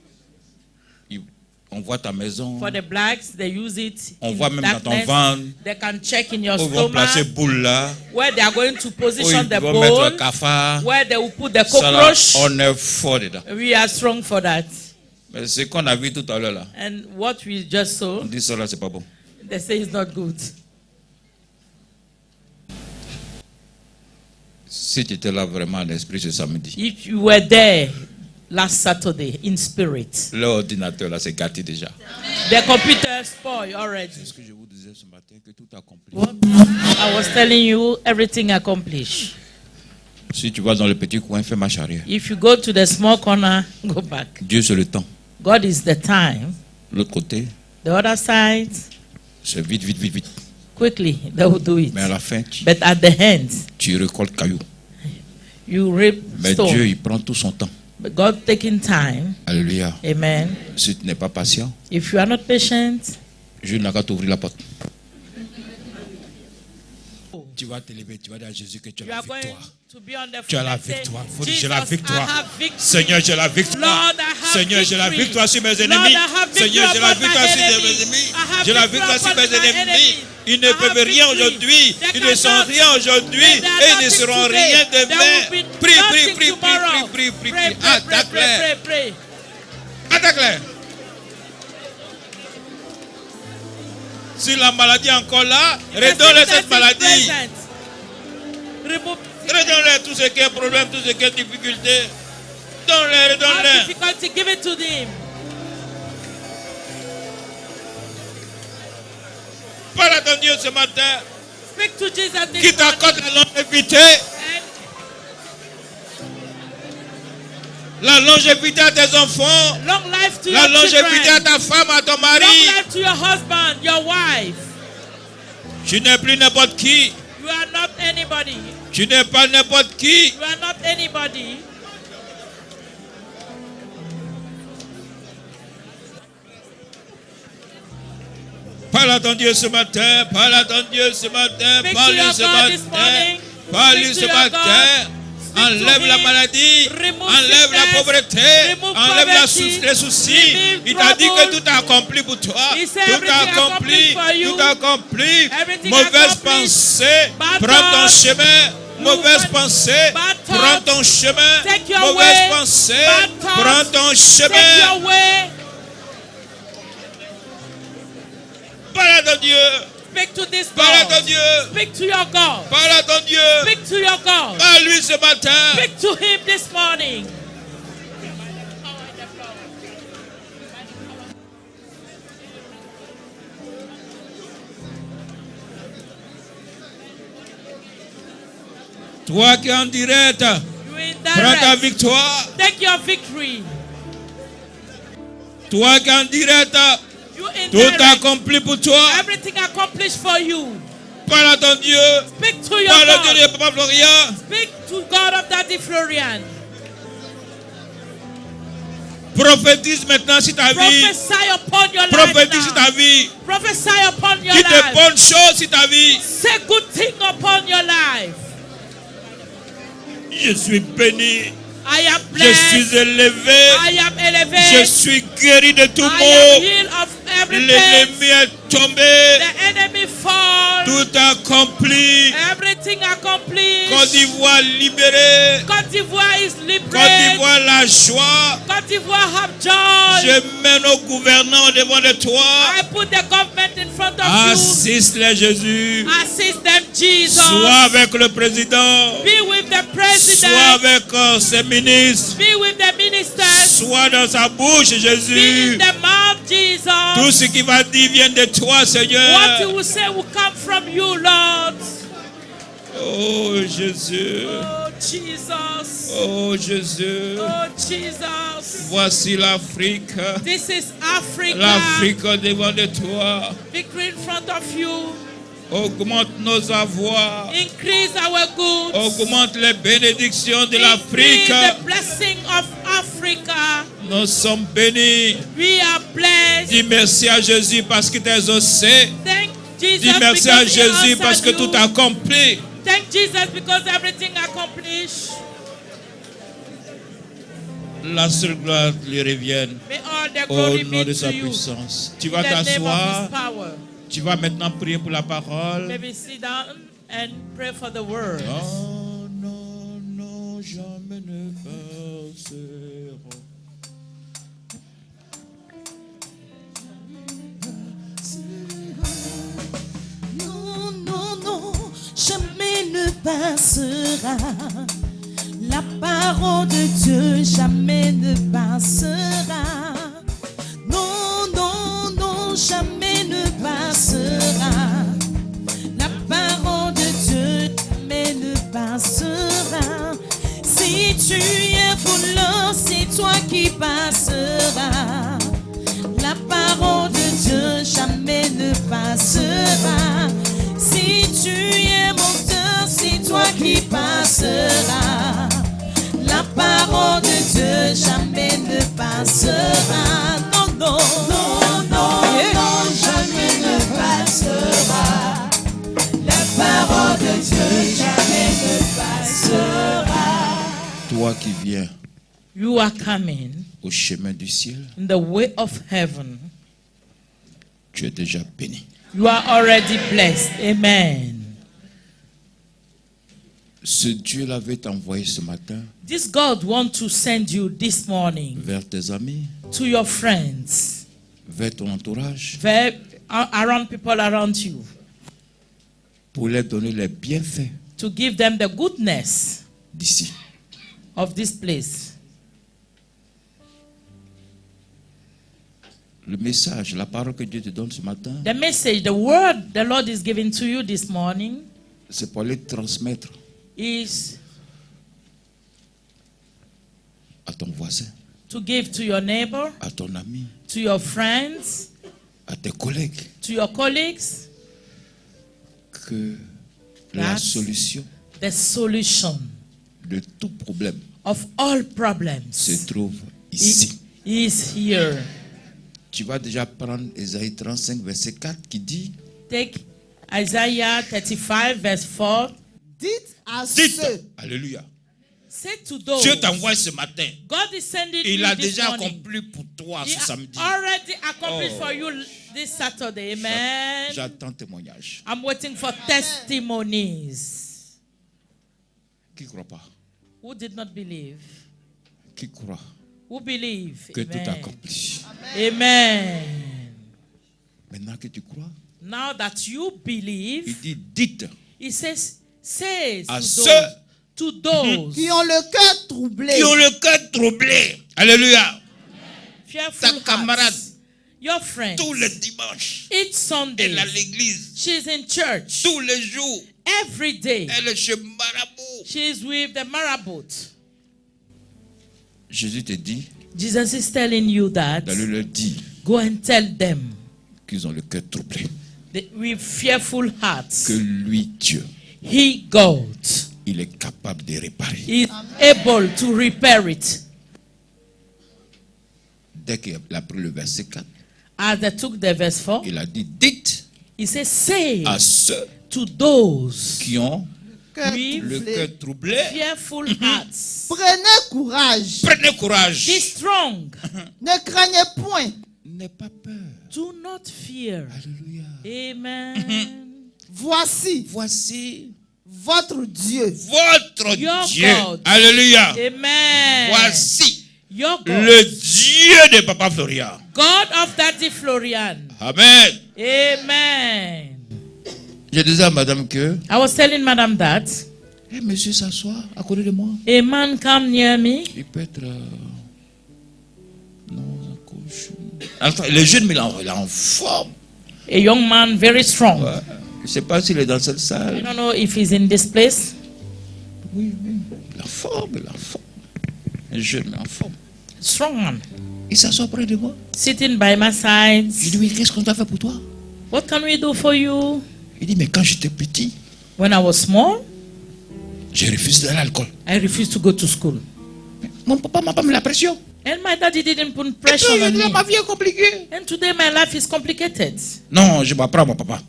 On voit ta maison. For the blacks, they use it. On in voit même dans ton darkness. ventre. They can check in your Où ils vont placer stomach boule là. where they are going to Où position ils the vont mettre le bone, cafard. where they will put the Ça, là, cockroach. on est fort dedans. We are strong for that. Mais ce qu'on a vu tout à l'heure là. And what we just saw, On dit ça là, c'est pas bon. they say is not good. Si tu étais là vraiment à l'esprit ce samedi. If you were there last Saturday in spirit, L'ordinateur là, c'est gâté déjà. the computer spoiled already. C'est ce que je vous disais ce matin, que tout accompli. What I was telling you, everything accomplished. Si tu vas dans le petit coin, fais marche arrière. If you go to the small corner, go back. Dieu, c'est le temps. God is the time. L'autre côté, The other side, c'est vite, vite, vite, vite. quickly, they will do it. Mais à la fin, But at the end, tu récoltes cailloux. you reap Mais stone. Dieu, il prend tout son temps. But God taking time. Alléluia. Amen. Si tu n'es pas patient, If you are not patient, je n'ai qu'à t'ouvrir la porte. Tu vas te lever, tu vas dire à Jésus que tu as you la are going victoire. to be on the Tu as la front and say, victoire. Faut dire, Jesus, j'ai la victoire. I have victory. Seigneur, j'ai la victoire. Lord, I have Seigneur, j'ai la victory. victoire sur mes Lord, ennemis. I have Seigneur, j'ai la victory victoire upon sur my mes enemies. ennemis. I have J'ai la victory victoire sur upon mes my ennemis. enemies. Ils ne I peuvent have rien victory. aujourd'hui. They Ils ne sont cannot. rien aujourd'hui. They are Et ils ne nothing seront today. rien There demain. will be Prie, prie, nothing prie, tomorrow. prie, prie, prie, Pray, prie. pray, pray, Attaque-les. pray, pray. Attaque-les. Si la maladie est encore là, redonne-les cette maladie. Redonne-les tout ce qui est problème, tout ce qui est difficulté. Donne-les, redonne-les. Difficulty, give it to them. Parle à ton Dieu ce matin. Speak to Jesus this Qui t'accorde la longévité. La longévité à tes enfants. Long life to La your longévité children. à ta femme, à ton mari. Long life to your husband, your wife. Tu n'es plus n'importe qui. You are not anybody. Tu n'es pas n'importe qui. You are not anybody. Parle à ton Dieu ce matin. Parle à ton Dieu ce matin. Speak to Parle-lui your ce God this matin. morning. Parle-lui Speak ce to your matin. God. Enlève la maladie. Enlève la pauvreté. Enlève les soucis. Il t'a dit que tout est accompli pour toi. Tout est accompli. Tout est accompli. Mauvaise pensée. Prends ton chemin. Mauvaise pensée. Prends ton chemin. Mauvaise pensée. Prends ton chemin. Parle à ton Dieu. Speak to this Parle à God. ton Dieu. Speak to your God. Parle à ton Dieu. Speak to your God. Parle-lui ce matin. Speak to him this morning. Toi qui es en direct, You in prends ta direct. victoire. Take your victory. Toi qui es en direct, You in tout direct. accompli pour toi. Everything accomplished for you. Parle à ton Dieu. Speak to your Parle au Dieu God. de Papa Florian. Speak to God of Daddy Florian. Prophétise maintenant sur ta vie. Prophesy upon your life Prophétise sur now. ta vie. Prophesy upon your Dis de life. bonnes choses sur ta vie. Say good thing upon your life. Je suis béni. I am Je blessed. suis élevé. I am elevated. Je suis guéri de tout I am mot. healed of everything. L'ennemi est tombé. The enemy fall. Tout accompli. Everything accomplished. Côte d'Ivoire libérée. Côte d'Ivoire is Côte liberated. d'Ivoire la joie. Côte d'Ivoire have joy. Je mène au gouvernement devant de toi. I put the government in front of you. Assiste-les Jésus. Assist them, Jesus. Sois avec le président. Be with the president. Sois avec ses ministres. Be with the ministers. Sois dans sa bouche, Be Jésus. in the mouth, Jesus. Tout ce qu'il va dire vient de toi, What Seigneur. he will say will come from you, Lord. Oh Jésus. Oh, Jesus. Oh Jésus. Oh, Jesus. Voici l'Afrique. This is Africa. L'Afrique devant de toi. Victory in front of you. Augmente nos avoirs. Increase our goods. Augmente les bénédictions de l'Afrique. Increase the blessing of Africa. Nous sommes bénis. We are blessed. Dis merci à Jésus parce qu'il t'a exaucé. Thank Jesus Dis merci à because he Jésus answered parce que you. tout est accompli. Thank Jesus because everything accomplished. La seule gloire lui revienne. May all the Au glory nom be de to sa you. puissance. Tu In vas the name of t'asseoir. his power. Tu vas maintenant prier pour la parole. Maybe sit down and pray for the word. Non, non, non, jamais ne passera. Non, non, non, jamais ne passera. La parole de Dieu jamais ne passera. Non, non, non, jamais ne passera. La parole de Dieu jamais ne passera. passera. La parole de Dieu jamais ne passera. Si tu es monteur, c'est toi qui passeras. La parole de Dieu jamais ne passera. Non, non, non, non, non, jamais ne passera. La parole de Dieu jamais ne passera. Toi qui viens You are coming au chemin du ciel, in the way of heaven. tu es déjà béni. You are already blessed. Amen. Ce Dieu-là veut t'envoyer ce matin This God wants to send you this morning vers tes amis, to your friends, vers ton entourage, around people around you, pour leur donner les bienfaits to give them the goodness d'ici. of this place. Le message, la parole que Dieu te donne ce matin, The message, the word the Lord is giving to you this morning c'est pour les transmettre is à ton voisin, to give to your neighbor, à ton ami, to your friends, à tes collègues, to your colleagues, que la That's solution the solution de tout problème of all problems se trouve ici. is here. Tu vas déjà prendre Ésaïe 35, verset 4 qui dit Take Isaiah 35, verse 4. Dites à Dites, ceux. alléluia. Say to those. Dieu t'envoie ce matin. God is sending Il you a this déjà morning. accompli pour toi He ce samedi. already accomplished Oh. for you this Saturday. Amen. J'attends témoignage. I'm waiting for testimonies. Qui ne croit pas? Who did not believe? Qui croit Who believe? que tout est Amen. accompli? Amen. Maintenant que tu crois, Now that you believe, il dit dites he says à to ceux those Qui ont le cœur troublé. qui ont le cœur troublé. Alléluia. fearful Ta camarade, hearts, your friends, tous les dimanches, each Sunday, elle est à l'église. she's in church. Tous les jours, Every day, elle est chez Marabout. she's with the marabout. Jésus te dit Jesus is telling you that d'aller leur dire go and tell them qu'ils ont le cœur troublé. with fearful hearts, Que lui, Dieu, He, God, il est capable de réparer. is able to repair it. Dès qu'il a pris le verset 4, As they took the verse 4, il a dit dites he says, say à ceux to those qui ont with le cœur troublé, fearful hearts, Prenez courage. prenez courage. be strong. Ne craignez point. N'aie pas peur. Do not fear. Alléluia. Amen. Voici Voici votre Dieu. votre Your Dieu. God. Alléluia. Amen. Voici Your God. le Dieu de Papa Florian. God of Daddy Florian. Amen. Amen. Je disais à madame que I was telling Madam that monsieur s'assoit à côté de moi. a man come near me. Il peut être non, à gauche. Enfin, le jeune, mais il est en forme. A young man, very strong. Ouais. Je ne sais pas s'il est dans cette I salle. don't know if he's in this place. Oui, oui. La forme, la forme. Un jeune, mais en forme. Strong man. Il s'assoit près de moi. Sitting by my side. Je dis, oui, qu'est-ce qu'on t'a fait pour toi? What can we do for you? Il dit, mais quand j'étais petit, When I was small, j'ai refusé d'aller à l'école. I refused to go to school. Mon papa m'a pas mis la pression. And my daddy didn't put Et pressure puis, on me. ma vie est compliquée. And today my life is complicated. Non, je m'apprends à mon papa.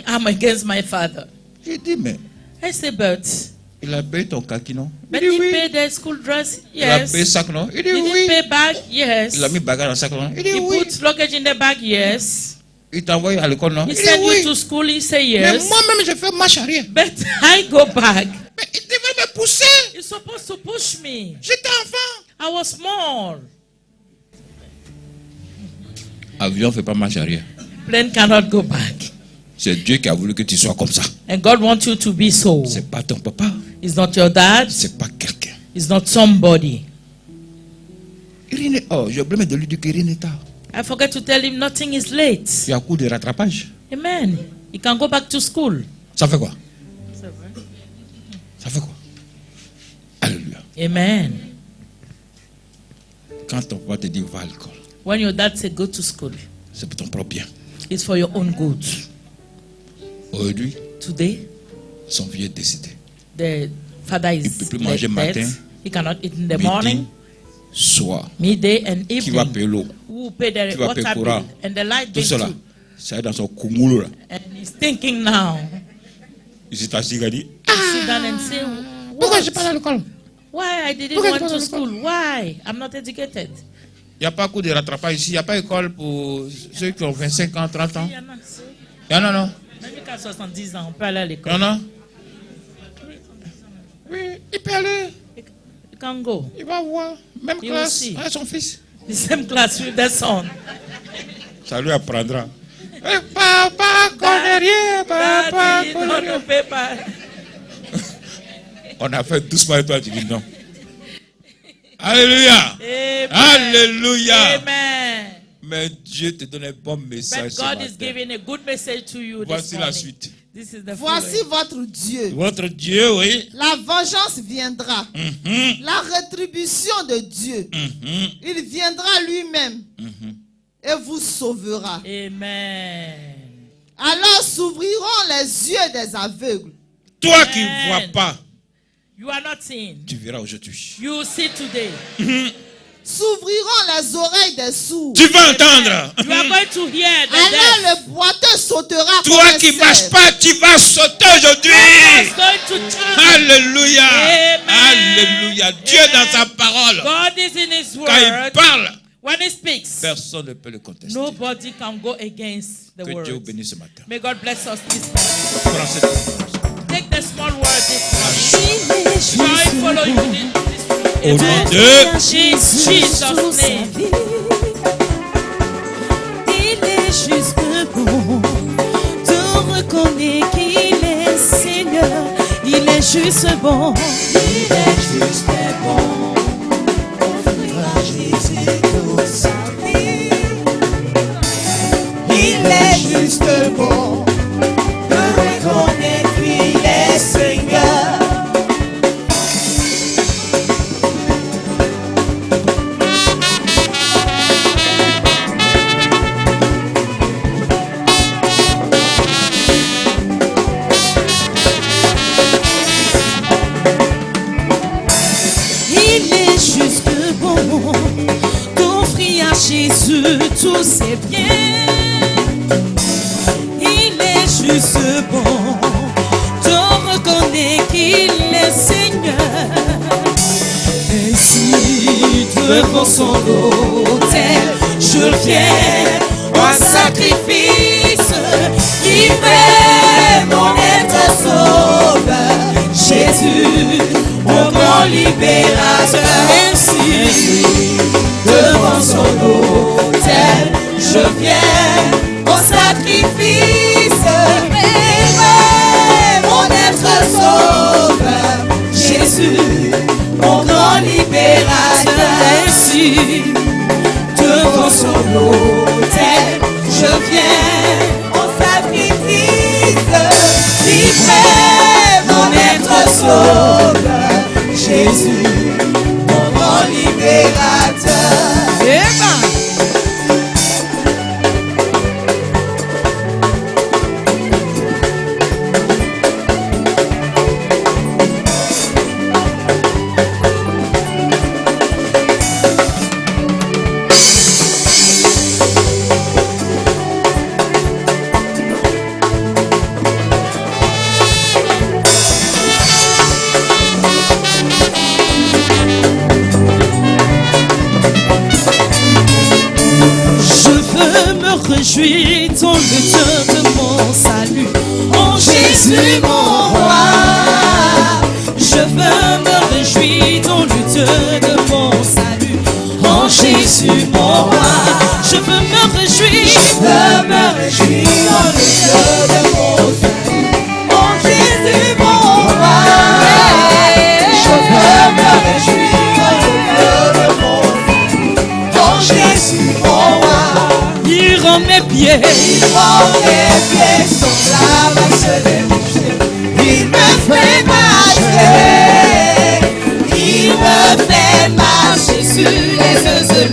I'm against my father. J'ai dit, mais I say, but il a payé ton kaki, non? but Il dit he oui. paid the school dress. Il a Yes. payé sac, non? Il dit He didn't oui. pay bag. Yes. Il a mis bagage dans le sac, non? Il dit He oui. put luggage in the bag. Yes. Il t'a envoyé à l'école, non? He Il dit sent oui. you to school. He say Mais yes. moi-même, je fais marche arrière. But I go back. Mais il devait me pousser. You're supposed to push me. J'étais enfant. I was small. Avion ne fait pas marche arrière. Plane cannot go back. C'est Dieu qui a voulu que tu sois comme ça. And God wants you to be so. C'est pas ton papa. It's not your dad. C'est pas quelqu'un. It's not somebody. Oh, j'ai oublié de lui dire que rien n'est tard. I forget to tell him nothing is late. Il y a cours de rattrapage. Amen. He can go back to school. Ça fait quoi? Ça fait quoi? Alléluia. Amen. Quand ton papa te dit va à l'école, When your dad said go to school, c'est pour ton propre bien. it's for your own good. Aujourd'hui, Today, son vieux est décédé. the father Il ne is peut plus manger dead. matin, He cannot eat in the midi, morning, soir. midday, and Qui va evening. payer l'eau? Who will pay the Qui va payer water le courant? bill and the light Tout bill cela, too? ça est dans son koumoulou là. And he's thinking now. Il s'est assis, il a dit, Sit down and say, pourquoi je suis pas à l'école? why I didn't Pourquoi want tu vas to à school? Why? I'm not educated. Il n'y a pas coup de rattrapage ici, il n'y a pas école pour ceux qui ont 25 ans, 30 ans. Il y en a, non? Même qu'à 70 ans, on peut aller à l'école. Il y en a? Oui, il peut aller. You can go. Il va voir. Même You will classe see. avec son fils. The same class with the son. Ça lui apprendra. Papa connaît rien, papa Daddy, connaît don't rien. know paper. On a fait doucement et toi tu dis non. Alléluia. Amen. Alléluia. Amen. Mais Dieu te donne un bon message But ce God matin. is giving a good message to you Voici this la morning. suite. This is the Voici following. votre Dieu. Votre Dieu, oui. La vengeance viendra. Mhm. La rétribution de Dieu. Mhm. Il viendra lui-même Mhm. et vous sauvera. Amen. Alors s'ouvriront les yeux des aveugles. Toi qui ne vois pas, You are not seeing. tu verras aujourd'hui. You see today. S'ouvriront les oreilles des sourds. Tu vas entendre. You are going to hear the Alors deaf. le boiteux sautera. Toi comme un qui ne cerf. marches pas, tu vas sauter aujourd'hui. God's going to turn. Alléluia. Amen. Alléluia. Dieu dans sa parole, God is in His quand il word. parle, When He speaks, personne ne peut le contester. nobody can go against the Que word. Dieu vous bénisse ce matin. May God bless us this morning. Prends cette Take the small word this morning. Shall I follow you this Au nom de Jesus' name. Il est juste bon. Tu reconnais qu'il est Seigneur. Il est juste bon. Il est juste bon. Offrir à Jésus toute sa vie. Il est juste bon. Tu reconnais qu'il est Seigneur. Il est juste bon d'offrir à Jésus tous ses biens. Il est juste bon de reconnaître qu'il est Seigneur. Ainsi devant son autel, je viens en sacrifice qui fait mon être sauveur. Jésus, mon grand libérateur. Ainsi, devant son autel, je viens en sacrifice. Mais mon être sauveur, Jésus, mon grand libérateur. Ainsi, devant son autel, je viens en sacrifice. Livrer mon être sauveur, Jésus, mon grand libérateur. Amen. Réjouis dans le Dieu de mon salut, en Jésus mon roi. Je veux me réjouir dans le Dieu de mon salut, en Jésus mon roi. Je veux me réjouir, dans le Dieu de mon salut, en Jésus mon roi. Je veux me réjouir dans le Dieu de mon salut, en Jésus mon roi. Il rend mes pieds semblables à ceux des bouchers. Il me fait marcher. Il me fait marcher sur les œufs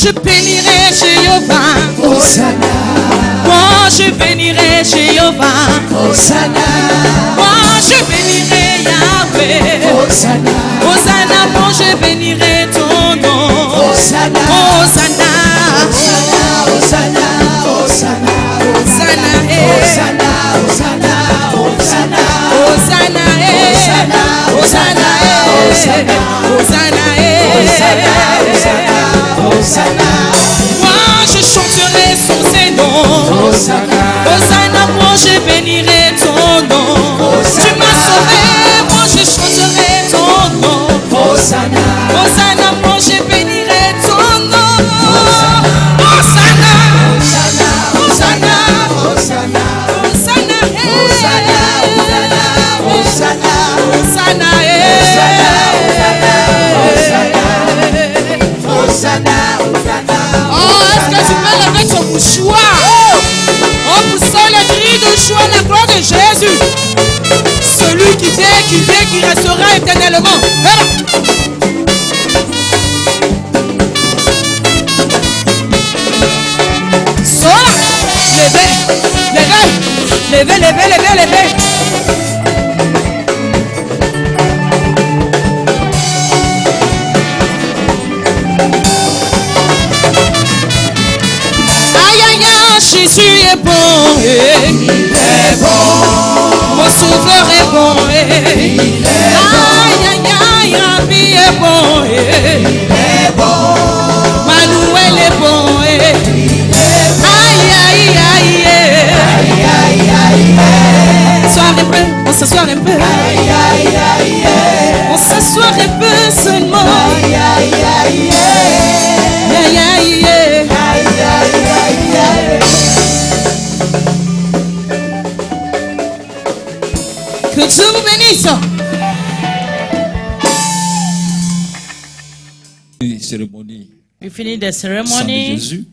je bénirai Jéhovah. Hosanna. Moi je bénirai Jéhovah. Hosanna. Moi je bénirai Yahweh. Hosanna. Hosanna, moi je bénirai ton nom. Hosanna. Hosanna. Hosanna. Hosanna. Hosanna. Hosanna. Hosanna. Hosanna. Hosanna. Hosanna. Hosanna. Hosanna. Hosanna. Hosanna. Moi je chanterai son Seigneur. Hosanna. Hosanna, moi je bénirai ton nom. Tu m'as sauvé, moi je chanterai ton nom. Hosanna. Hosanna, moi je bénirai ton nom. Hosanna. Hosanna. Hosanna. Hosanna. Hosanna. Hosanna. Hosanna. Hosanna. Oh, est-ce que tu peux lever ton mouchoir? Oh, poussons le cri de joie, la gloire de Jésus. Celui qui vient, qui restera éternellement. Sola. Levez. Jésus est bon, il est bon. Mon sauveur est bon, il est bon. Rabbi est bon, il est bon. Manuel est bon, il est bon. On s'assoit un peu. On s'assoit un peu seulement. Que Dieu vous bénisse. Cérémonie. We finish the Sang de ceremony Jésus.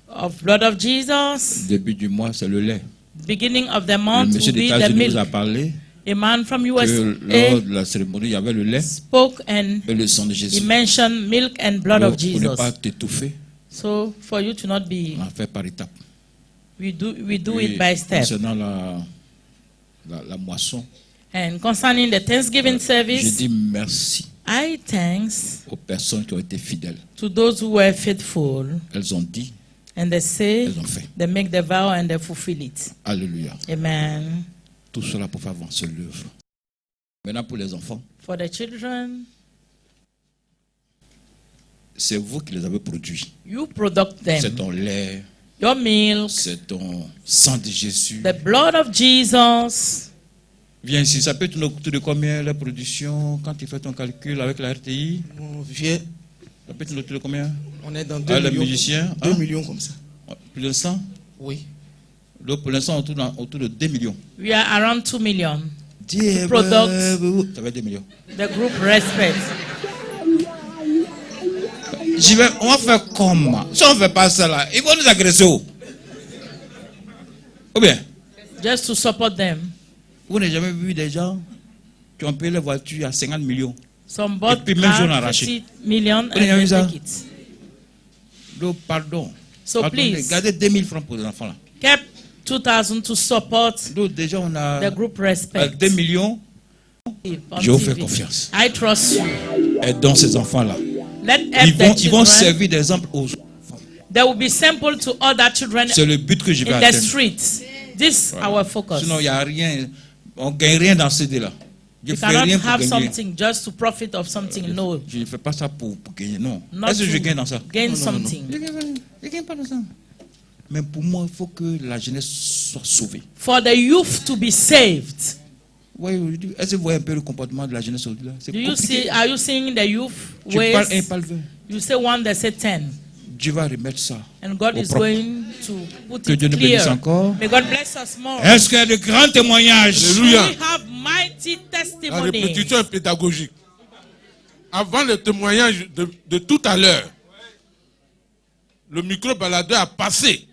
of blood of Jesus. Début du mois, c'est le lait. Beginning of the Le month monsieur will be the d'États-Unis nous a milk. parlé A man from que USA lors de la cérémonie, il y avait le lait spoke and et le sang de he Jésus. mentioned milk and blood Donc, of pour ne Jesus. pas t'étouffer, So for you to not be, on a fait par étapes. we do Oui, it by step. concernant la moisson, And concerning the Thanksgiving je service, dis merci I thanks aux personnes qui ont été fidèles. to those who were faithful, Elles ont dit, and they say elles ont fait. they make the vow and they fulfill it. Alléluia. Amen. Tout cela pour faire avancer l'œuvre. Maintenant, pour les enfants, For the children, c'est vous qui les avez produits. you product them. C'est ton lait, Your milk, c'est ton sang de Jésus. the blood of Jesus. Viens ici, ça peut te coûter de combien la production quand tu fais ton calcul avec la RTI? Mon vieux, Ça peut te coûter de combien? on est dans 2 Ah, les millions. musiciens, 2 hein? millions comme ça. Pour l'instant? Oui. Donc, pour l'instant, autour de 2 millions. We are around 2 million. Dieu, Products, ça va être 2 millions. the group respect. On va faire comment? Si on ne fait pas ça là, ils vont nous agresser. Ou bien? Just to support them. Vous n'avez jamais vu des gens qui ont payé la voiture à 50 millions. Some Et bought puis même si on a car arraché. 50 million Vous n'avez jamais vu and ça? they take it. Donc, pardon. So Attendez, please, gardez 2000 francs pour les enfants là. kept 2,000 to support Donc, déjà, on a the group respect. 2 millions. On Je vous fais TV. confiance. I trust you. Aidons ces enfants là. Let help the Ils vont children. servir d'exemple aux autres. They will be simple to other children C'est le but que je vais in the atteindre. streets. This Voilà. our focus. Sinon, il n'y a rien. On ne gagne rien dans ce dé-là. Je You ne fais cannot rien pour have gagner. something just to profit of something. No. Je ne fais pas ça pour gagner, non. Not Est-ce que je to gagne dans ça? gain Non, non, non, non. something. Je ne gagne pas dans ça. Mais pour moi, il faut que la jeunesse soit sauvée. For the youth to be saved. Ouais, est-ce que vous voyez un peu le comportement de la jeunesse aujourd'hui là? C'est Do you compliqué. see? Are you seeing the youth Tu ways? parles un, parle 20. You say one, they say 10. Dieu va remettre ça. And God au is propre. going to put Que it Dieu nous clear. bénisse encore. May God bless us more. Est-ce qu'il y a de grands témoignages? We have mighty La testimony. répétition est pédagogique. Avant le témoignage de tout à l'heure, le micro-baladeur a passé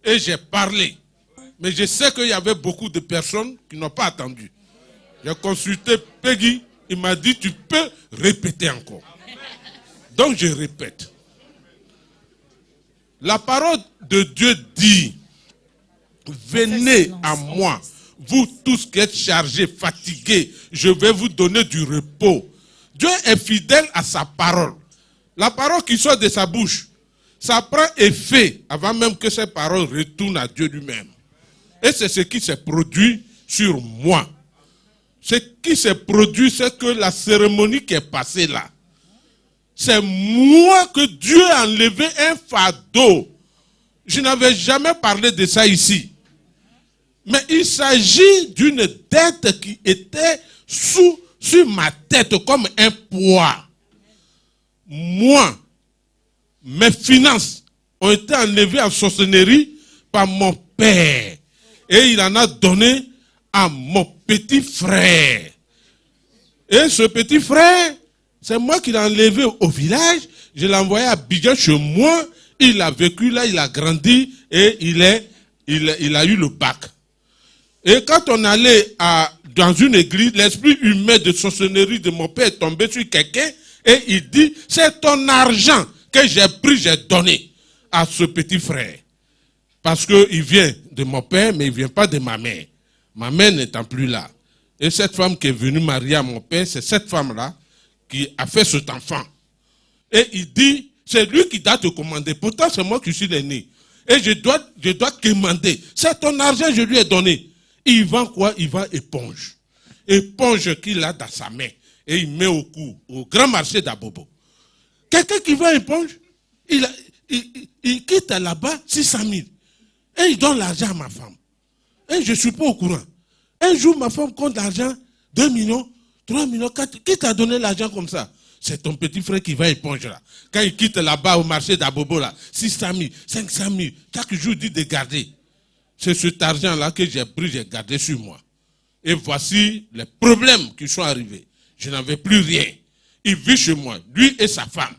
et j'ai parlé. Mais je sais qu'il y avait beaucoup de personnes qui n'ont pas attendu. J'ai consulté Peggy, il m'a dit tu peux répéter encore. Donc je répète. La parole de Dieu dit, venez à moi, vous tous qui êtes chargés, fatigués, je vais vous donner du repos. Dieu est fidèle à sa parole. La parole qui sort de sa bouche, ça prend effet avant même que ces paroles retournent à Dieu lui-même. Et c'est ce qui s'est produit sur moi. Ce qui s'est produit, c'est que la cérémonie qui est passée là, c'est moi que Dieu a enlevé un fardeau. Je n'avais jamais parlé de ça ici. Mais il s'agit d'une dette qui était sur ma tête comme un poids. Moi, mes finances ont été enlevées en sorcellerie par mon père. Et il en a donné à mon petit frère. Et ce petit frère, c'est moi qui l'ai enlevé au village. Je l'ai envoyé à Abidjan chez moi. Il a vécu là, il a grandi et il a eu le bac. Et quand on allait dans une église, l'esprit humain de sorcellerie de mon père est tombé sur quelqu'un et il dit, c'est ton argent que j'ai pris, j'ai donné à ce petit frère. Parce qu'il vient de mon père, mais il ne vient pas de ma mère. Ma mère n'étant plus là. Et cette femme qui est venue marier à mon père, c'est cette femme-là qui a fait cet enfant. Et il dit, c'est lui qui doit te commander. Pourtant, c'est moi qui suis l'aîné. Et je dois commander. C'est ton argent, je lui ai donné. Il vend quoi? Il vend éponge. Éponge qu'il a dans sa main. Et il met au cou, au grand marché d'Abobo. Quelqu'un qui vend éponge, il quitte là-bas 600 000. Et il donne l'argent à ma femme. Et je ne suis pas au courant. Un jour, ma femme compte l'argent, 2 millions, 3 millions, 4. Qui t'a donné l'argent comme ça? C'est ton petit frère qui va éponge là. Quand il quitte là-bas au marché d'Abobo là, 600 000, 500 000, chaque jour dit de garder. C'est cet argent-là que j'ai pris, j'ai gardé sur moi. Et voici les problèmes qui sont arrivés. Je n'avais plus rien. Il vit chez moi, lui et sa femme.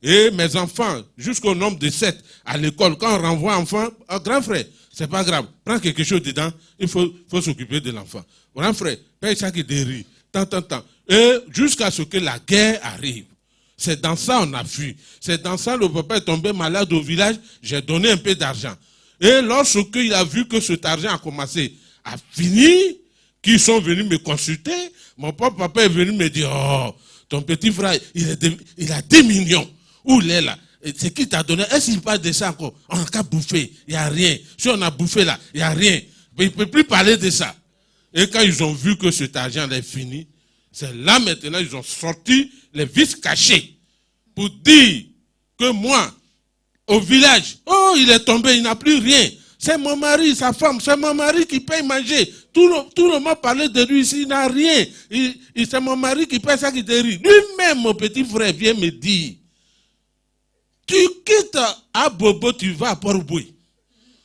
Et mes enfants, jusqu'au nombre de 7 à l'école, quand on renvoie un enfant, oh, grand frère, c'est pas grave, prends quelque chose dedans, il faut s'occuper de l'enfant. Grand frère, paye chaque des riz, tant. Et jusqu'à ce que la guerre arrive. C'est dans ça qu'on a fui. C'est dans ça le papa est tombé malade au village, j'ai donné un peu d'argent. Et lorsqu'il a vu que cet argent a commencé à finir, qu'ils sont venus me consulter, mon papa est venu me dire, oh, ton petit frère, il a 10 millions. Où il est là? C'est qui t'a donné? Est-ce qu'il parle de ça encore? On n'a qu'à bouffer, il n'y a rien. Si on a bouffé là, il n'y a rien. Mais il ne peut plus parler de ça. Et quand ils ont vu que cet argent est fini, c'est là maintenant ils ont sorti les vis cachés pour dire que moi, au village, oh, il est tombé, il n'a plus rien. C'est mon mari, sa femme, c'est mon mari qui paye manger. Tout le monde parlait de lui ici, il n'a rien. C'est mon mari qui paye ça qui te rit. Lui-même, mon petit frère, vient me dire, tu quittes à Bobo, tu vas à Port-Boué.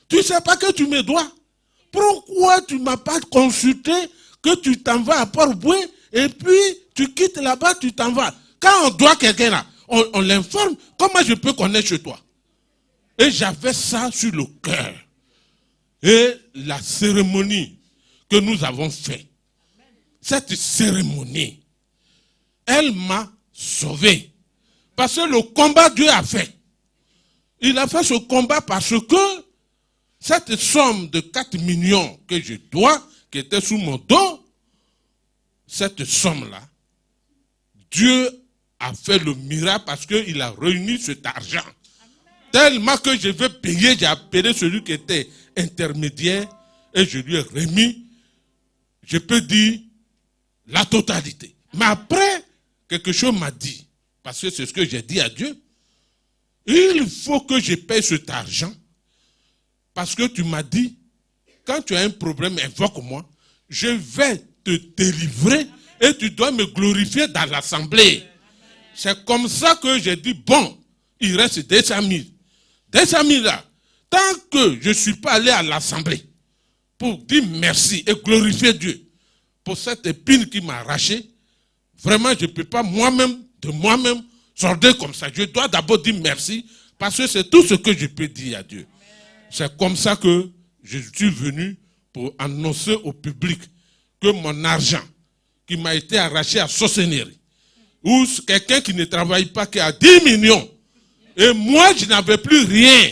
Tu ne sais pas que tu me dois. Pourquoi tu ne m'as pas consulté que tu t'en vas à Port-Boué et puis tu quittes là-bas, tu t'en vas. Quand on doit quelqu'un là, on l'informe. Comment je peux connaître chez toi? Et j'avais ça sur le cœur. Et la cérémonie que nous avons faite, cette cérémonie, elle m'a sauvé. Parce que le combat Dieu a fait. Il a fait ce combat parce que cette somme de 4 millions que je dois, qui était sous mon dos, cette somme-là, Dieu a fait le miracle parce qu'il a réuni cet argent. Tellement que je veux payer, j'ai appelé celui qui était intermédiaire et je lui ai remis, je peux dire, la totalité. Mais après, quelque chose m'a dit, parce que c'est ce que j'ai dit à Dieu, il faut que je paye cet argent parce que tu m'as dit, quand tu as un problème, invoque-moi, je vais te délivrer et tu dois me glorifier dans l'assemblée. C'est comme ça que j'ai dit, bon, il reste 200 000. 200 000 là, tant que je ne suis pas allé à l'assemblée pour dire merci et glorifier Dieu pour cette épine qui m'a arraché, vraiment je ne peux pas moi-même, de moi-même, sortir comme ça. Je dois d'abord dire merci parce que c'est tout ce que je peux dire à Dieu. C'est comme ça que je suis venu pour annoncer au public que mon argent qui m'a été arraché à sorcellerie, ou quelqu'un qui ne travaille pas, qui a 10 millions, et moi je n'avais plus rien,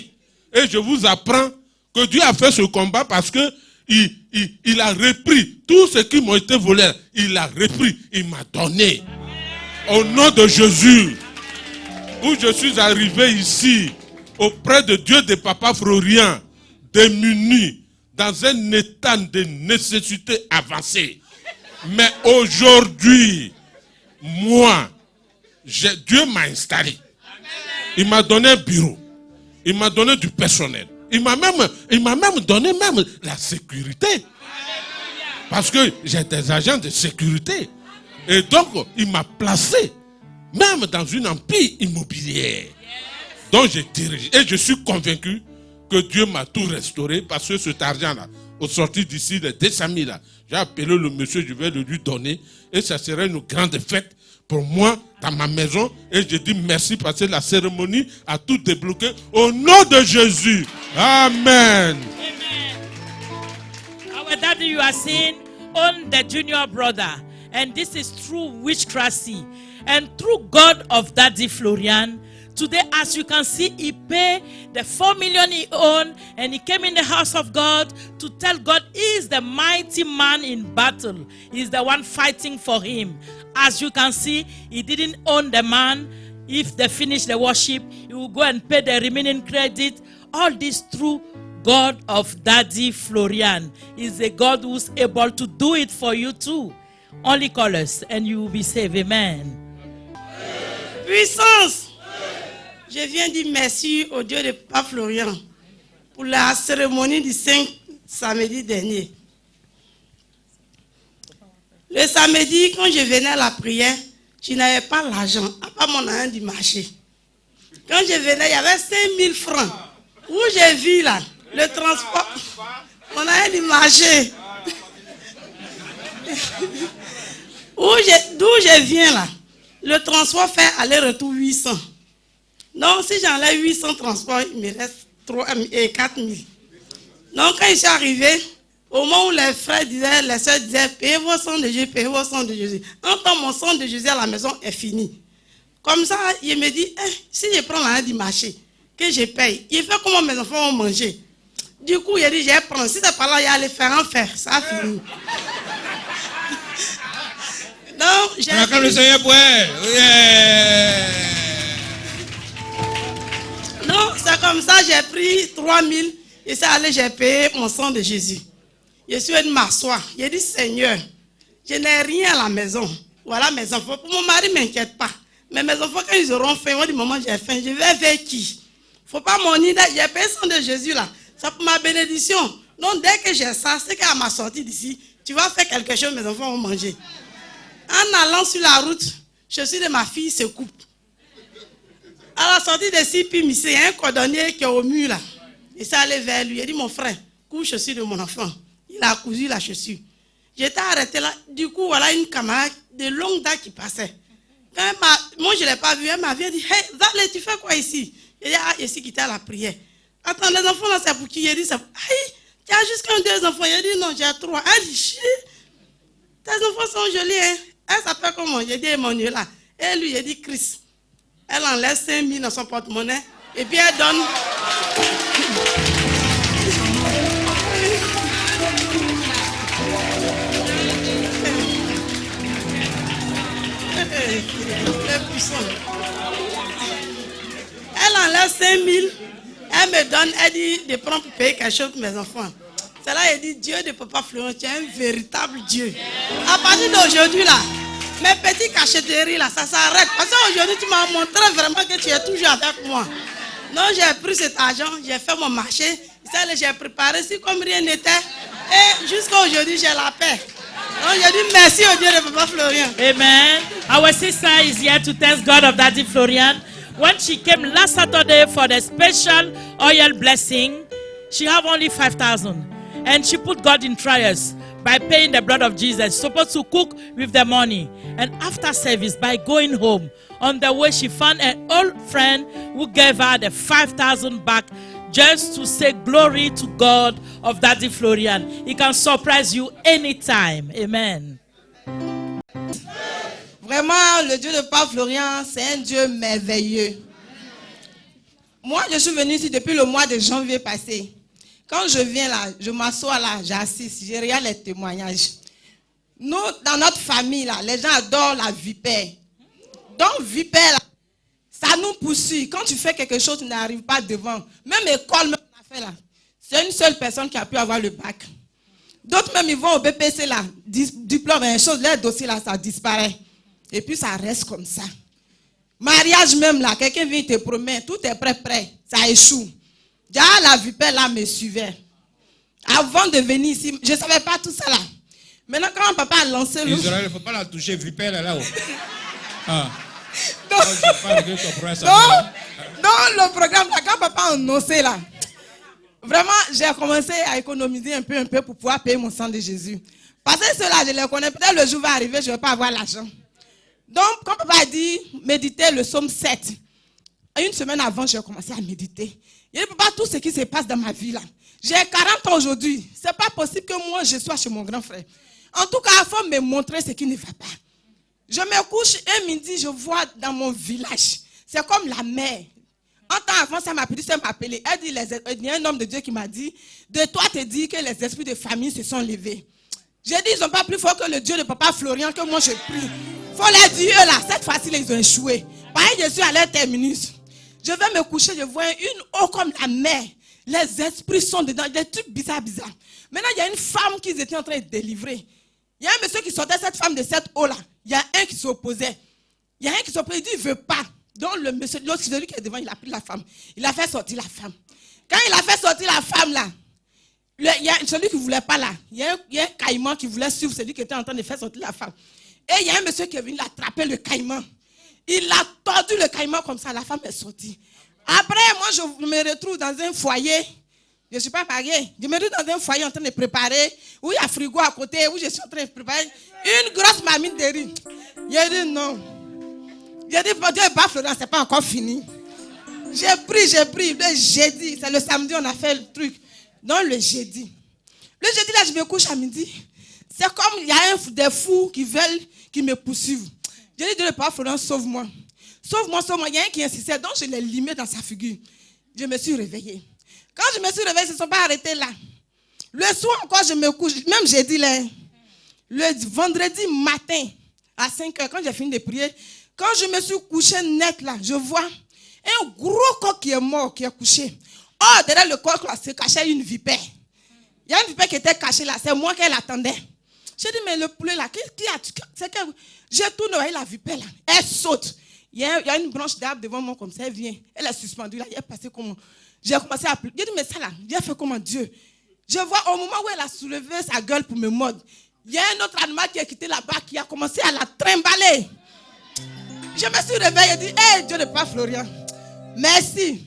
Et je vous apprends que Dieu a fait ce combat parce que il a repris tout ce qui m'a été volé. Il a repris, il m'a donné. Au nom de Jésus, où je suis arrivé ici, auprès de Dieu de Papa Florian, démuni, dans un état de nécessité avancée. Mais aujourd'hui, moi, Dieu m'a installé. Il m'a donné un bureau. Il m'a donné du personnel. Il m'a même donné la sécurité. Parce que j'ai des agents de sécurité. Et donc, il m'a placé même dans une empire immobilière. Donc, je dirige. Et je suis convaincu que Dieu m'a tout restauré parce que cet argent-là, au sortir d'ici, les 200 000, j'ai appelé le monsieur, je vais le lui donner. Et ça serait une grande fête pour moi, dans ma maison. Et je dis merci parce que la cérémonie a tout débloqué. Au nom de Jésus. Amen. Our daddy, you are seeing, on the junior brother. And this is through witchcraft. And through God of Daddy Florian, today, as you can see, he paid the 4 million he owned, and he came in the house of God to tell God he is the mighty man in battle. He is the one fighting for him. As you can see, he didn't own the man. If they finish the worship, he will go and pay the remaining credit. All this through God of Daddy Florian. He is a God who's able to do it for you too. Only call us and you will be saved. Amen. Puissance. Je viens dire merci au Dieu de Papa Florian pour la cérémonie du 5 samedi dernier. Le samedi, quand je venais à la prière, je n'avais pas l'argent, à part mon argent du marché. Quand je venais, il y avait 5 000 francs. Où j'ai vu là, le transport, mon argent du marché. D'où je viens là, le transport fait aller-retour 800. Donc, si j'enlève 800 transports, il me reste 4 000. Donc, quand je suis arrivé, au moment où les frères disaient, les soeurs disaient, payez vos sang de Jésus, payez vos sang de Jésus. En temps, mon sang de Jésus à la maison est fini. Comme ça, il me dit, si je prends l'argent du marché, que je paye, il fait comment mes enfants vont manger. Du coup, il a dit, je vais prendre. Si c'est pas là, il y a les faire en faire. Ça a fini. Donc, j'ai. Comme le Seigneur pourrait. Non, c'est comme ça, j'ai pris 3 000 et c'est allé, j'ai payé mon sang de Jésus. Je suis allé m'asseoir. J'ai dit, Seigneur, je n'ai rien à la maison. Voilà mes enfants. Pour mon mari, ne m'inquiète pas. Mais mes enfants, quand ils auront faim, ils vont dire, maman, j'ai faim. Je vais vers qui? Il ne faut pas mon idée. J'ai payé le sang de Jésus là. C'est pour ma bénédiction. Donc, dès que j'ai ça, c'est qu'à ma sortie d'ici, tu vas faire quelque chose, mes enfants vont manger. En allant sur la route, je suis de ma fille se coupe. À la sortie de Sipi, il y a un cordonnier qui est au mur là. Et ça allait vers lui. Il dit, mon frère, couche chaussure de mon enfant. Il a cousu la chaussure. J'étais arrêté là. Du coup, voilà une camarade de longue date qui passait. Quand moi, je ne l'ai pas vu. Elle m'avait dit, hey, Valé, tu fais quoi ici? Il dit, je suis quitté à la prière. Attends, les enfants là, c'est pour qui? Il dit, c'est pour... Hey, tu as juste qu'un deux enfants. Il dit, non, j'ai 3. Elle dit, chut, tes enfants sont jolis, hein? Elle s'appelle comment? J'ai dit, Emmanuel là. Et lui, il dit, Chris. Elle enlève 5 000 dans son porte-monnaie et puis elle donne. Elle enlève 5 000, elle me donne, elle dit de prendre pour payer quelque chose pour mes enfants. C'est là elle dit, Dieu de Papa Florian, tu es un véritable Dieu. À partir d'aujourd'hui là, mes petites cacheteries là, ça s'arrête. Parce qu'aujourd'hui, tu m'as montré vraiment que tu es toujours avec moi. Donc, j'ai pris cet argent, j'ai fait mon marché. J'ai préparé si comme rien n'était. Et jusqu'à aujourd'hui, j'ai la paix. Donc, je dis merci au Dieu de Papa Florian. Amen. Our sister is here to thank God of Daddy Florian. When she came last Saturday for the special oil blessing, she have only 5,000. And she put God in trials by paying the blood of Jesus. Supposed to cook with the money. And after service, by going home, on the way she found an old friend who gave her the 5,000 back just to say glory to God of Daddy Florian. He can surprise you anytime. Amen. Vraiment, le Dieu de Papa Florian, c'est un Dieu merveilleux. Moi, je suis venue ici depuis le mois de janvier passé. Quand je viens là, je m'assois là, j'assiste, je regarde les témoignages. Nous, dans notre famille, là, les gens adorent la vipère. Donc, vipère, là, ça nous poursuit. Quand tu fais quelque chose, tu n'arrives pas devant. Même école, même on a fait là. C'est une seule personne qui a pu avoir le bac. D'autres même, ils vont au BPC là, diplôme, et chose, leur dossier là, ça disparaît. Et puis ça reste comme ça. Mariage même là, quelqu'un vient te promet, tout est prêt, ça échoue. Déjà la vipère là me suivait. Avant de venir ici, je ne savais pas tout ça là. Maintenant quand mon papa a lancé le... Israël, il ne faut pas la toucher, vipère là-haut. Ah. Donc, le programme là, quand papa a annoncé là, vraiment, j'ai commencé à économiser un peu pour pouvoir payer mon sang de Jésus. Parce que cela, je les connais. Peut-être le jour va arriver, je ne vais pas avoir l'argent. Donc, quand papa a dit méditer le psaume 7, une semaine avant, j'ai commencé à méditer. Il dit, papa, tout ce qui se passe dans ma vie là, j'ai 40 ans aujourd'hui. Ce n'est pas possible que moi, je sois chez mon grand frère. En tout cas, il faut me montrer ce qui ne va pas. Je me couche un midi, je vois dans mon village. C'est comme la mer. Un temps avant, ça m'a appelé. Elle dit, il y a un homme de Dieu qui m'a dit, de toi te dit que les esprits de famille se sont levés. J'ai dit, ils sont pas plus forts que le Dieu de papa Florian, que moi je prie. Il faut les dire, eux là, cette fois-ci, ils ont échoué. Pareil, je suis à leur terminus. Je vais me coucher, je vois une eau comme la mer. Les esprits sont dedans, des trucs bizarres. Maintenant, il y a une femme qu'ils étaient en train de délivrer. Il y a un monsieur qui sortait cette femme de cette eau-là. Il y a un qui s'opposait. Il y a un qui s'opposait, il dit, il ne veut pas. Donc le monsieur, l'autre, celui qui est devant, il a pris la femme. Il a fait sortir la femme. Quand il a fait sortir la femme là, il y a celui qui ne voulait pas là. Il y a un caïman qui voulait suivre celui qui était en train de faire sortir la femme. Et il y a un monsieur qui est venu attraper le caïman. Il a tordu le caïman comme ça, la femme est sortie. Après, moi, je me retrouve dans un foyer. Je ne suis pas mariée. Je me retrouve dans un foyer en train de préparer, où il y a frigo à côté, où je suis en train de préparer une grosse marmite de riz. J'ai dit non. J'ai dit, Dieu n'est pas Florent, ce n'est pas encore fini. J'ai pris. Le jeudi, c'est le samedi, on a fait le truc. Non, le jeudi. Le jeudi, là, je me couche à midi. C'est comme il y a des fous qui veulent, qui me poursuivent. J'ai dit, Dieu n'est pas Florent, sauve-moi. Sauve-moi. Il y a un qui insistait, donc je l'ai limé dans sa figure. Je me suis réveillée. Quand je me suis réveillée, ils ne se sont pas arrêtés là. Le soir encore, je me couche. Même jeudi, là, le vendredi matin, à 5h, quand j'ai fini de prier, quand je me suis couché net là, je vois un gros coq qui est mort, qui est couché. Oh, derrière le coq là, se cachait une vipère. Il y a une vipère qui était cachée là, c'est moi qu'elle attendait. J'ai dit, mais le poulet là, c'est que j'ai tourné avec la vipère là, elle saute. Il y a une branche d'arbre devant moi comme ça, elle vient, elle est suspendue là, elle est passée comment. J'ai commencé à pleurer. J'ai dit, mais ça là, j'ai fait comment Dieu. Je vois au moment où elle a soulevé sa gueule pour me mordre, il y a un autre animal qui est quitté là-bas, qui a commencé à la trimballer. Je me suis réveillée et dit, hey, Dieu n'est pas Florian. Merci.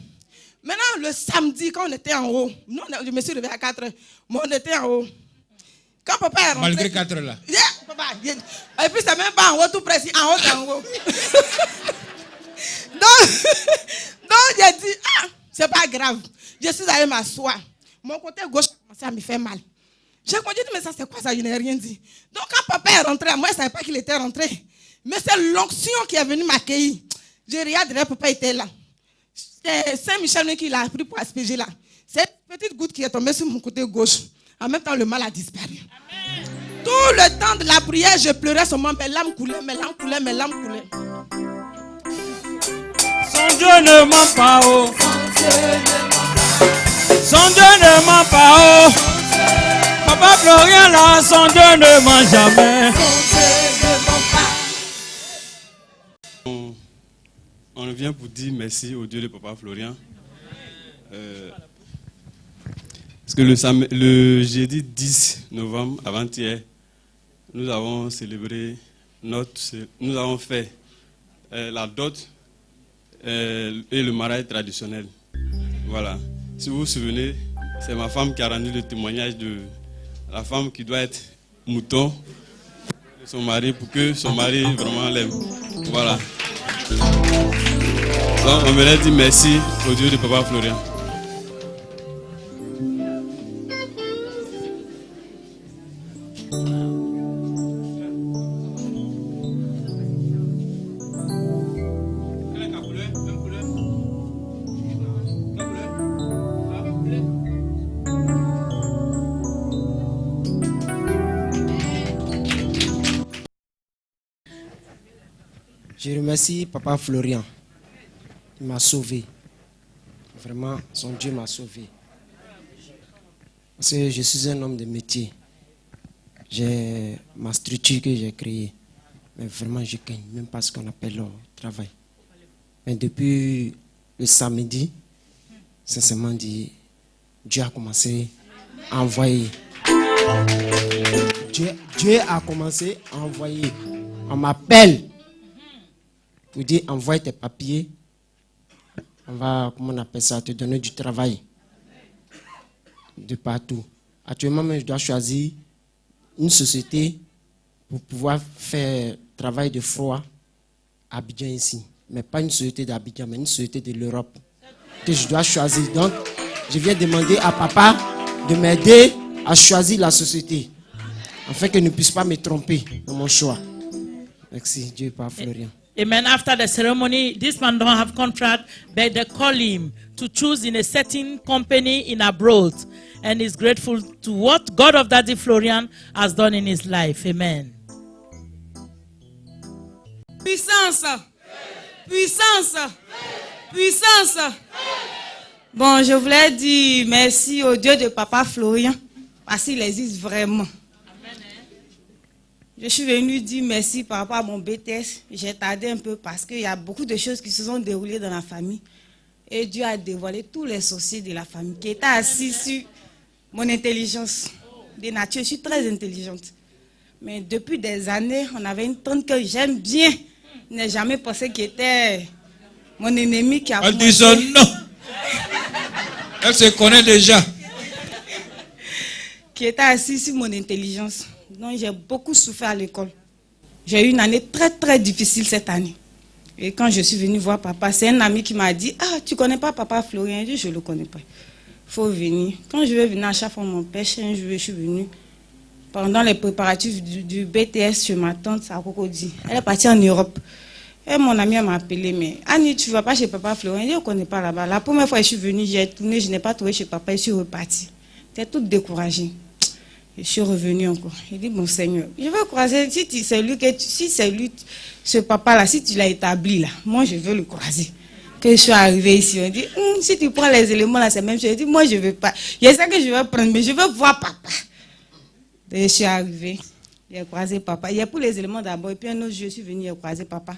Maintenant, le samedi, quand on était en haut, nous, je me suis réveillée à 4h, mais on était en haut. Quand papa est rentré... Malgré 4 heures là. Yeah, papa, et puis c'est même pas en haut, tout précis, en haut, c'est en haut. donc j'ai dit, ah, c'est pas grave. Je suis allée m'asseoir. Mon côté gauche a commencé à me faire mal. J'ai dit, mais ça c'est quoi ça? Je n'ai rien dit. Donc quand papa est rentré, moi je ne savais pas qu'il était rentré. Mais c'est l'onction qui est venue m'accueillir. Je regarde, papa était là. C'est Saint-Michel qui l'a pris pour asperger là. C'est une petite goutte qui est tombée sur mon côté gauche. En même temps, le mal a disparu. Amen. Tout le temps de la prière, je pleurais seulement. Mes larmes coulaient. Son Dieu ne ment pas, oh. Son Dieu ne ment pas, oh. Papa Florian là, son Dieu ne ment jamais. On vient pour dire merci au Dieu de Papa Florian. Parce que le jeudi 10 novembre, avant-hier, nous avons célébré nous avons fait la dot et le mariage traditionnel. Voilà. Si vous vous souvenez, c'est ma femme qui a rendu le témoignage de la femme qui doit être mouton de son mari pour que son mari vraiment l'aime. Voilà. Donc on voudrait dire merci au Dieu de Papa Florian. Je remercie Papa Florian. Il m'a sauvé. Vraiment, son Dieu m'a sauvé. Parce que je suis un homme de métier. J'ai ma structure que j'ai créée. Mais vraiment, je gagne, même pas ce qu'on appelle le travail. Mais depuis le samedi, sincèrement dit, Dieu a commencé à envoyer. Dieu a commencé à envoyer. On m'appelle pour dire envoie tes papiers. On va, comment on appelle ça, te donner du travail. De partout. Actuellement, je dois choisir une société pour pouvoir faire travail de froid à Abidjan ici. Mais pas une société d'Abidjan, mais une société de l'Europe que je dois choisir. Donc, je viens demander à papa de m'aider à choisir la société, afin qu'il ne puisse pas me tromper dans mon choix. Merci, Dieu par Florian. Amen. After the ceremony, this man don't have contract, but they call him to choose in a certain company in abroad. And he's grateful to what God of Daddy Florian has done in his life. Amen. Puissance. Puissance. Puissance. Bon, je voulais dire merci au Dieu de Papa Florian, parce qu'il existe vraiment. Je suis venue dire merci par rapport à mon BTS. J'ai tardé un peu parce qu'il y a beaucoup de choses qui se sont déroulées dans la famille. Et Dieu a dévoilé tous les sorciers de la famille qui étaient assis sur mon intelligence. De nature, je suis très intelligente. Mais depuis des années, on avait une tante que j'aime bien. Je n'ai jamais pensé qu'elle était mon ennemi qui a Elle dit son nom. Elle se connaît déjà. Qui était assis sur mon intelligence. Donc j'ai beaucoup souffert à l'école. J'ai eu une année très très difficile cette année. Et quand je suis venue voir papa, c'est un ami qui m'a dit « Ah, tu ne connais pas Papa Florian ?» Je dis « Je ne le connais pas. Il faut venir. » Quand je vais venir à chaque fois, mon pêche, un jour, je suis venue. Pendant les préparatifs du BTS chez ma tante à Cocody. Elle est partie en Europe. Et mon ami m'a appelé, mais Annie, tu ne vas pas chez Papa Florian? Je ne connais pas là-bas. La première fois que je suis venue, j'ai tourné, je n'ai pas trouvé chez papa, je suis repartie. J'étais toute découragée. Je suis revenue encore. Il dit, bon Seigneur, je veux croiser, si c'est lui, ce papa-là, si tu l'as établi là, moi je veux le croiser. Que je suis arrivée ici, on dit, si tu prends les éléments là, c'est même chose. Je dis, moi je ne veux pas. Il y a ça que je veux prendre, mais je veux voir papa. Et je suis arrivée, j'ai croisé papa. Il y a pour les éléments d'abord, et puis un autre jour, je suis venue, j'ai croisé papa.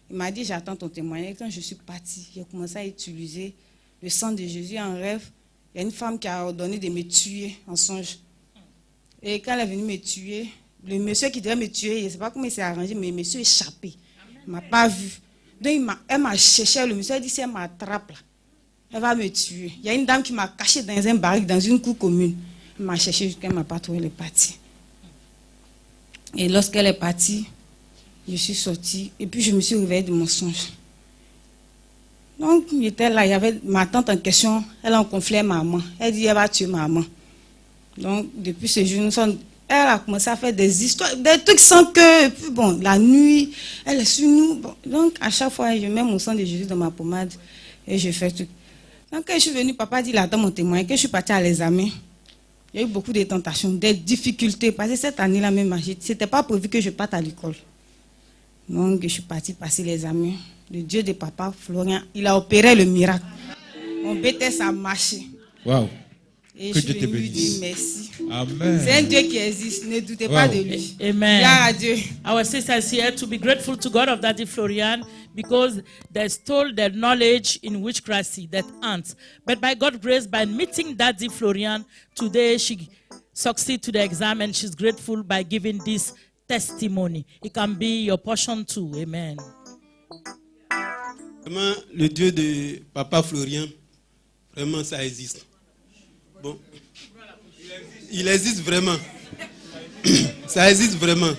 Il m'a dit, j'attends ton témoignage. Quand je suis partie, j'ai commencé à utiliser le sang de Jésus en rêve. Il y a une femme qui a ordonné de me tuer en songe. Et quand elle est venue me tuer, le monsieur qui devait me tuer, je ne sais pas comment il s'est arrangé, mais le monsieur est échappé. Il ne m'a pas vu. Donc elle m'a cherché, le monsieur a dit, si elle m'attrape là, elle va me tuer. Il y a une dame qui m'a caché dans un barrique, dans une cour commune. Elle m'a cherché jusqu'à elle ne m'a pas trouvé, elle est partie. Et lorsqu'elle est partie, je suis sortie et puis je me suis réveillée de mon songe. Donc, j'étais là, il y avait ma tante en question, elle en conflit maman. Elle dit, elle va tuer maman. Donc, depuis ce jour, elle a commencé à faire des histoires, des trucs sans que, puis bon, la nuit, elle est sur nous. Bon, donc, à chaque fois, je mets mon sang de Jésus dans ma pommade et je fais tout. Donc, quand je suis venue, papa dit, là, attends mon témoin, quand je suis partie à l'examen, il y a eu beaucoup de tentations, des difficultés, parce que cette année-là même, ce n'était pas prévu que je parte à l'école. Donc, je suis partie passer l'examen. Le Dieu de Papa Florian, il a opéré le miracle. Mon BTS a marché. Waouh. Et Que je suis Dieu te venue lui bénisse. dire merci. Amen. C'est un Dieu qui existe, ne doutez pas de lui. Amen. Gloire à Dieu. Our sisters here to be grateful to God of Daddy Florian because they stole their knowledge in witchcraft, that aunt. But by God's grace, by meeting Daddy Florian, today she succeeded to the exam and she's grateful by giving this testimony. It can be your portion too. Amen. Vraiment, le Dieu de Papa Florian, vraiment ça existe. Bon, il existe vraiment. Ça existe vraiment.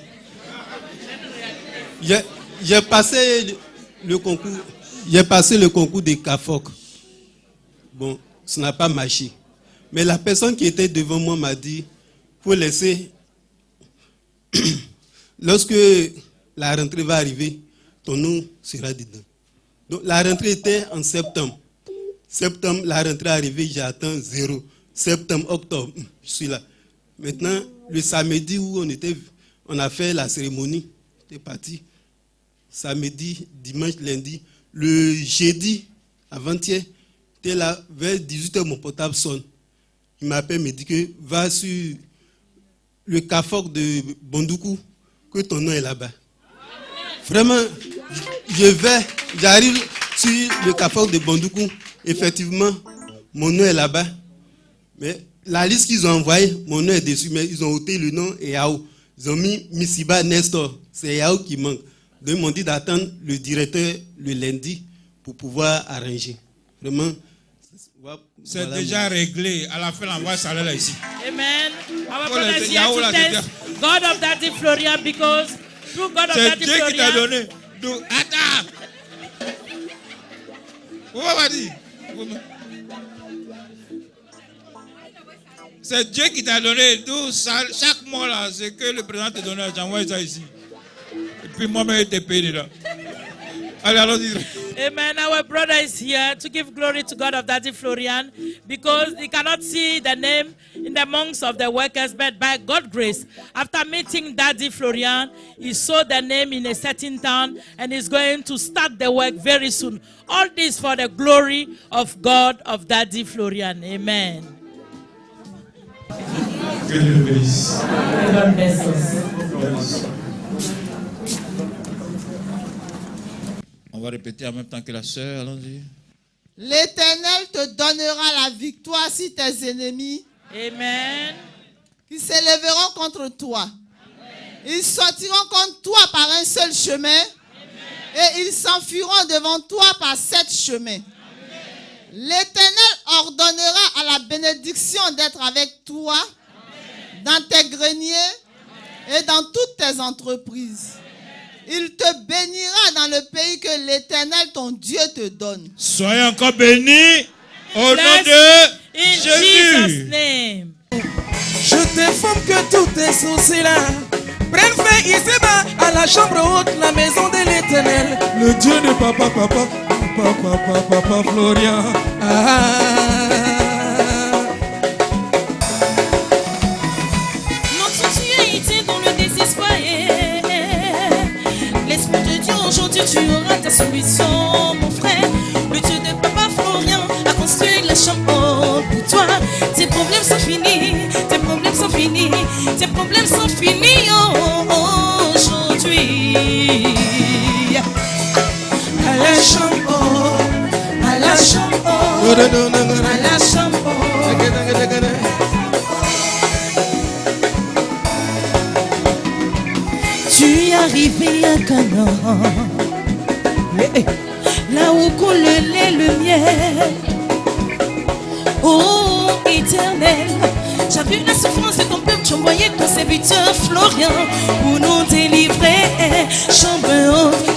J'ai passé le concours. J'ai passé le concours de CAFOC. Bon, ça n'a pas marché. Mais la personne qui était devant moi m'a dit, faut laisser. Lorsque la rentrée va arriver, ton nom sera dedans. Donc la rentrée était en septembre. Septembre, la rentrée est arrivée, j'attends 0. Septembre, octobre, je suis là. Maintenant, le samedi où on a fait la cérémonie, j'étais parti. samedi, dimanche, lundi. Le jeudi, avant-hier, j'étais là, vers 18h, mon portable sonne. Il m'appelle, me dit que va sur le Carrefour de Bondoukou, que ton nom est là-bas. Vraiment, j'arrive sur le Carrefour de Bondoukou. Effectivement, mon nom est là-bas. Mais la liste qu'ils ont envoyée, mon nom est dessus, mais ils ont ôté le nom et Yao. Ils ont mis Missiba Nestor. C'est Yao qui manque. Donc ils m'ont dit d'attendre le directeur le lundi pour pouvoir arranger. Vraiment. C'est déjà réglé. À la fin, on va s'aller là ici. Amen. Our brother is here to thank God of Daddy Florian because through God of Daddy Florian. C'est Dieu qui t'a donné. Attends. C'est Dieu qui t'a donné. Chaque mois là, c'est que le président te donne. J'envoie ça ici. Et puis moi-même, je t'ai payé là. Allez, allons-y. Amen. Our brother is here to give glory to God of Daddy Florian because he cannot see the name in the amongst of the workers, but by God's grace, after meeting Daddy Florian, he saw the name in a certain town and is going to start the work very soon. All this for the glory of God of Daddy Florian. Amen. Que Dieu le bénisse. God bless us. On va répéter en même temps que la sœur, allons-y. L'Éternel te donnera la victoire sur tes ennemis. Amen. Qui s'élèveront contre toi. Amen. Ils sortiront contre toi par un seul chemin. Amen. Et ils s'enfuiront devant toi par 7 chemins. L'Éternel ordonnera à la bénédiction d'être avec toi. Amen. Dans tes greniers. Amen. Et dans toutes tes entreprises. Il te bénira dans le pays que l'Éternel, ton Dieu, te donne. Soyez encore bénis au nom de Jésus. Je t'informe que tous tes soucis là prennent fin ici-bas à la chambre haute, la maison de l'Éternel. Le Dieu de papa Florian. Notre Dieu était dans le désespoir. L'Esprit de Dieu, aujourd'hui tu auras ta solution, mon frère. Le Dieu de papa Florian a construit la chambre pour toi. Tes problèmes sont finis, tes problèmes sont finis, tes problèmes sont finis aujourd'hui. À la chambre, à la chambre, à la chambre. Tu es arrivé à Canaan, là où coule le lait, le miel. Oh Éternel, tu as vu la souffrance de ton peuple, tu as envoyé ton serviteur Florian pour nous délivrer. Chambre haute,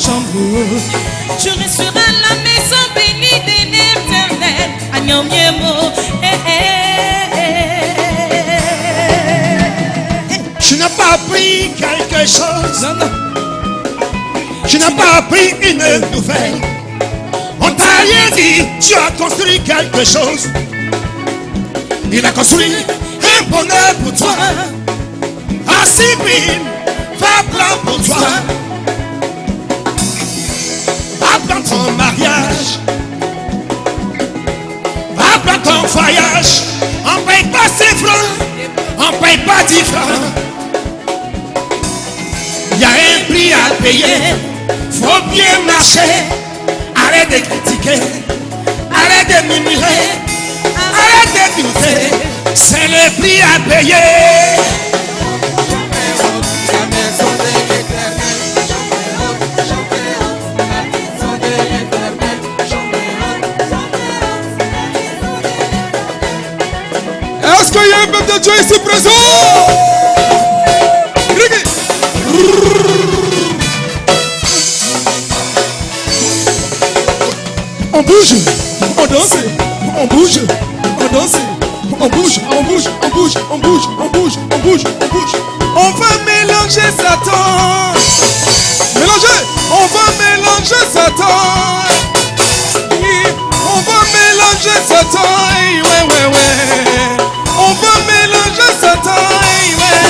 tu resteras la maison bénie de l'Éternel. Agnamiemo, Tu n'as pas appris quelque chose. Tu n'as pas appris une nouvelle. On t'a rien dit. Tu as construit quelque chose. Il a construit un bonheur pour toi. Un sublime plan pour toi. Apprends ton mariage. Apprends ton voyage. On paye pas 5 francs. On paye pas 10 francs. Il y a un prix à payer. Faut bien marcher. Arrête de critiquer. Arrête de murmurer. Arrête de douter. C'est le prix à payer. Est-ce qu'il y a un peuple de Dieu ici présent? On bouge, on danse, on bouge, on danse, on bouge, on bouge, on bouge, on bouge, on bouge, on bouge, on bouge. On va mélanger Satan. Mélanger, on va mélanger Satan. On va mélanger Satan. Ouais. On va mélanger Satan. Ouais.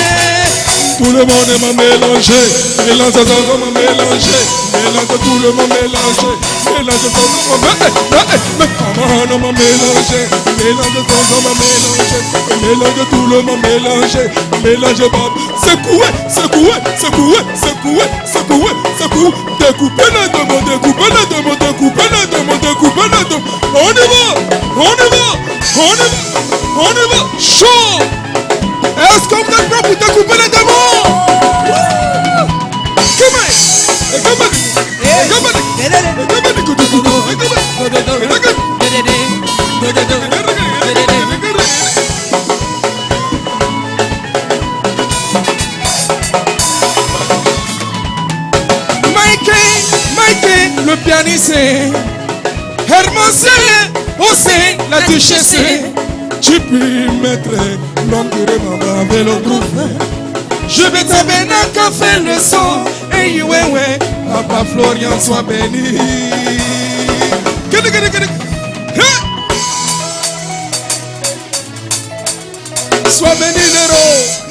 Tout le monde m'a mélangé. Mélange ça m'a mélangé. Mélange tout le monde mélangé. Mélange ton nom m'a mélangé. Mais comment m'a mélangé? Mélange ton nom m'a mélangé. Mélange tout le monde mélangé. Mélange Bob. Secoué, secoué, secoué, secoué, secoué, secoué. Découpez le demande, découpez le demande, découpez le demande, découpez le demande. On y va, on y va, on y va, on y va. Chaud. Est-ce que vous êtes prêts pour découper les démons? Mikey, le pianiste, Hermosé, Osé, la duchesse. Tu peux mettre l'homme de maman avec le groupe. Je vais t'amener un café le son. Et ouais, Papa Florian soit béni. Sois béni, Nero.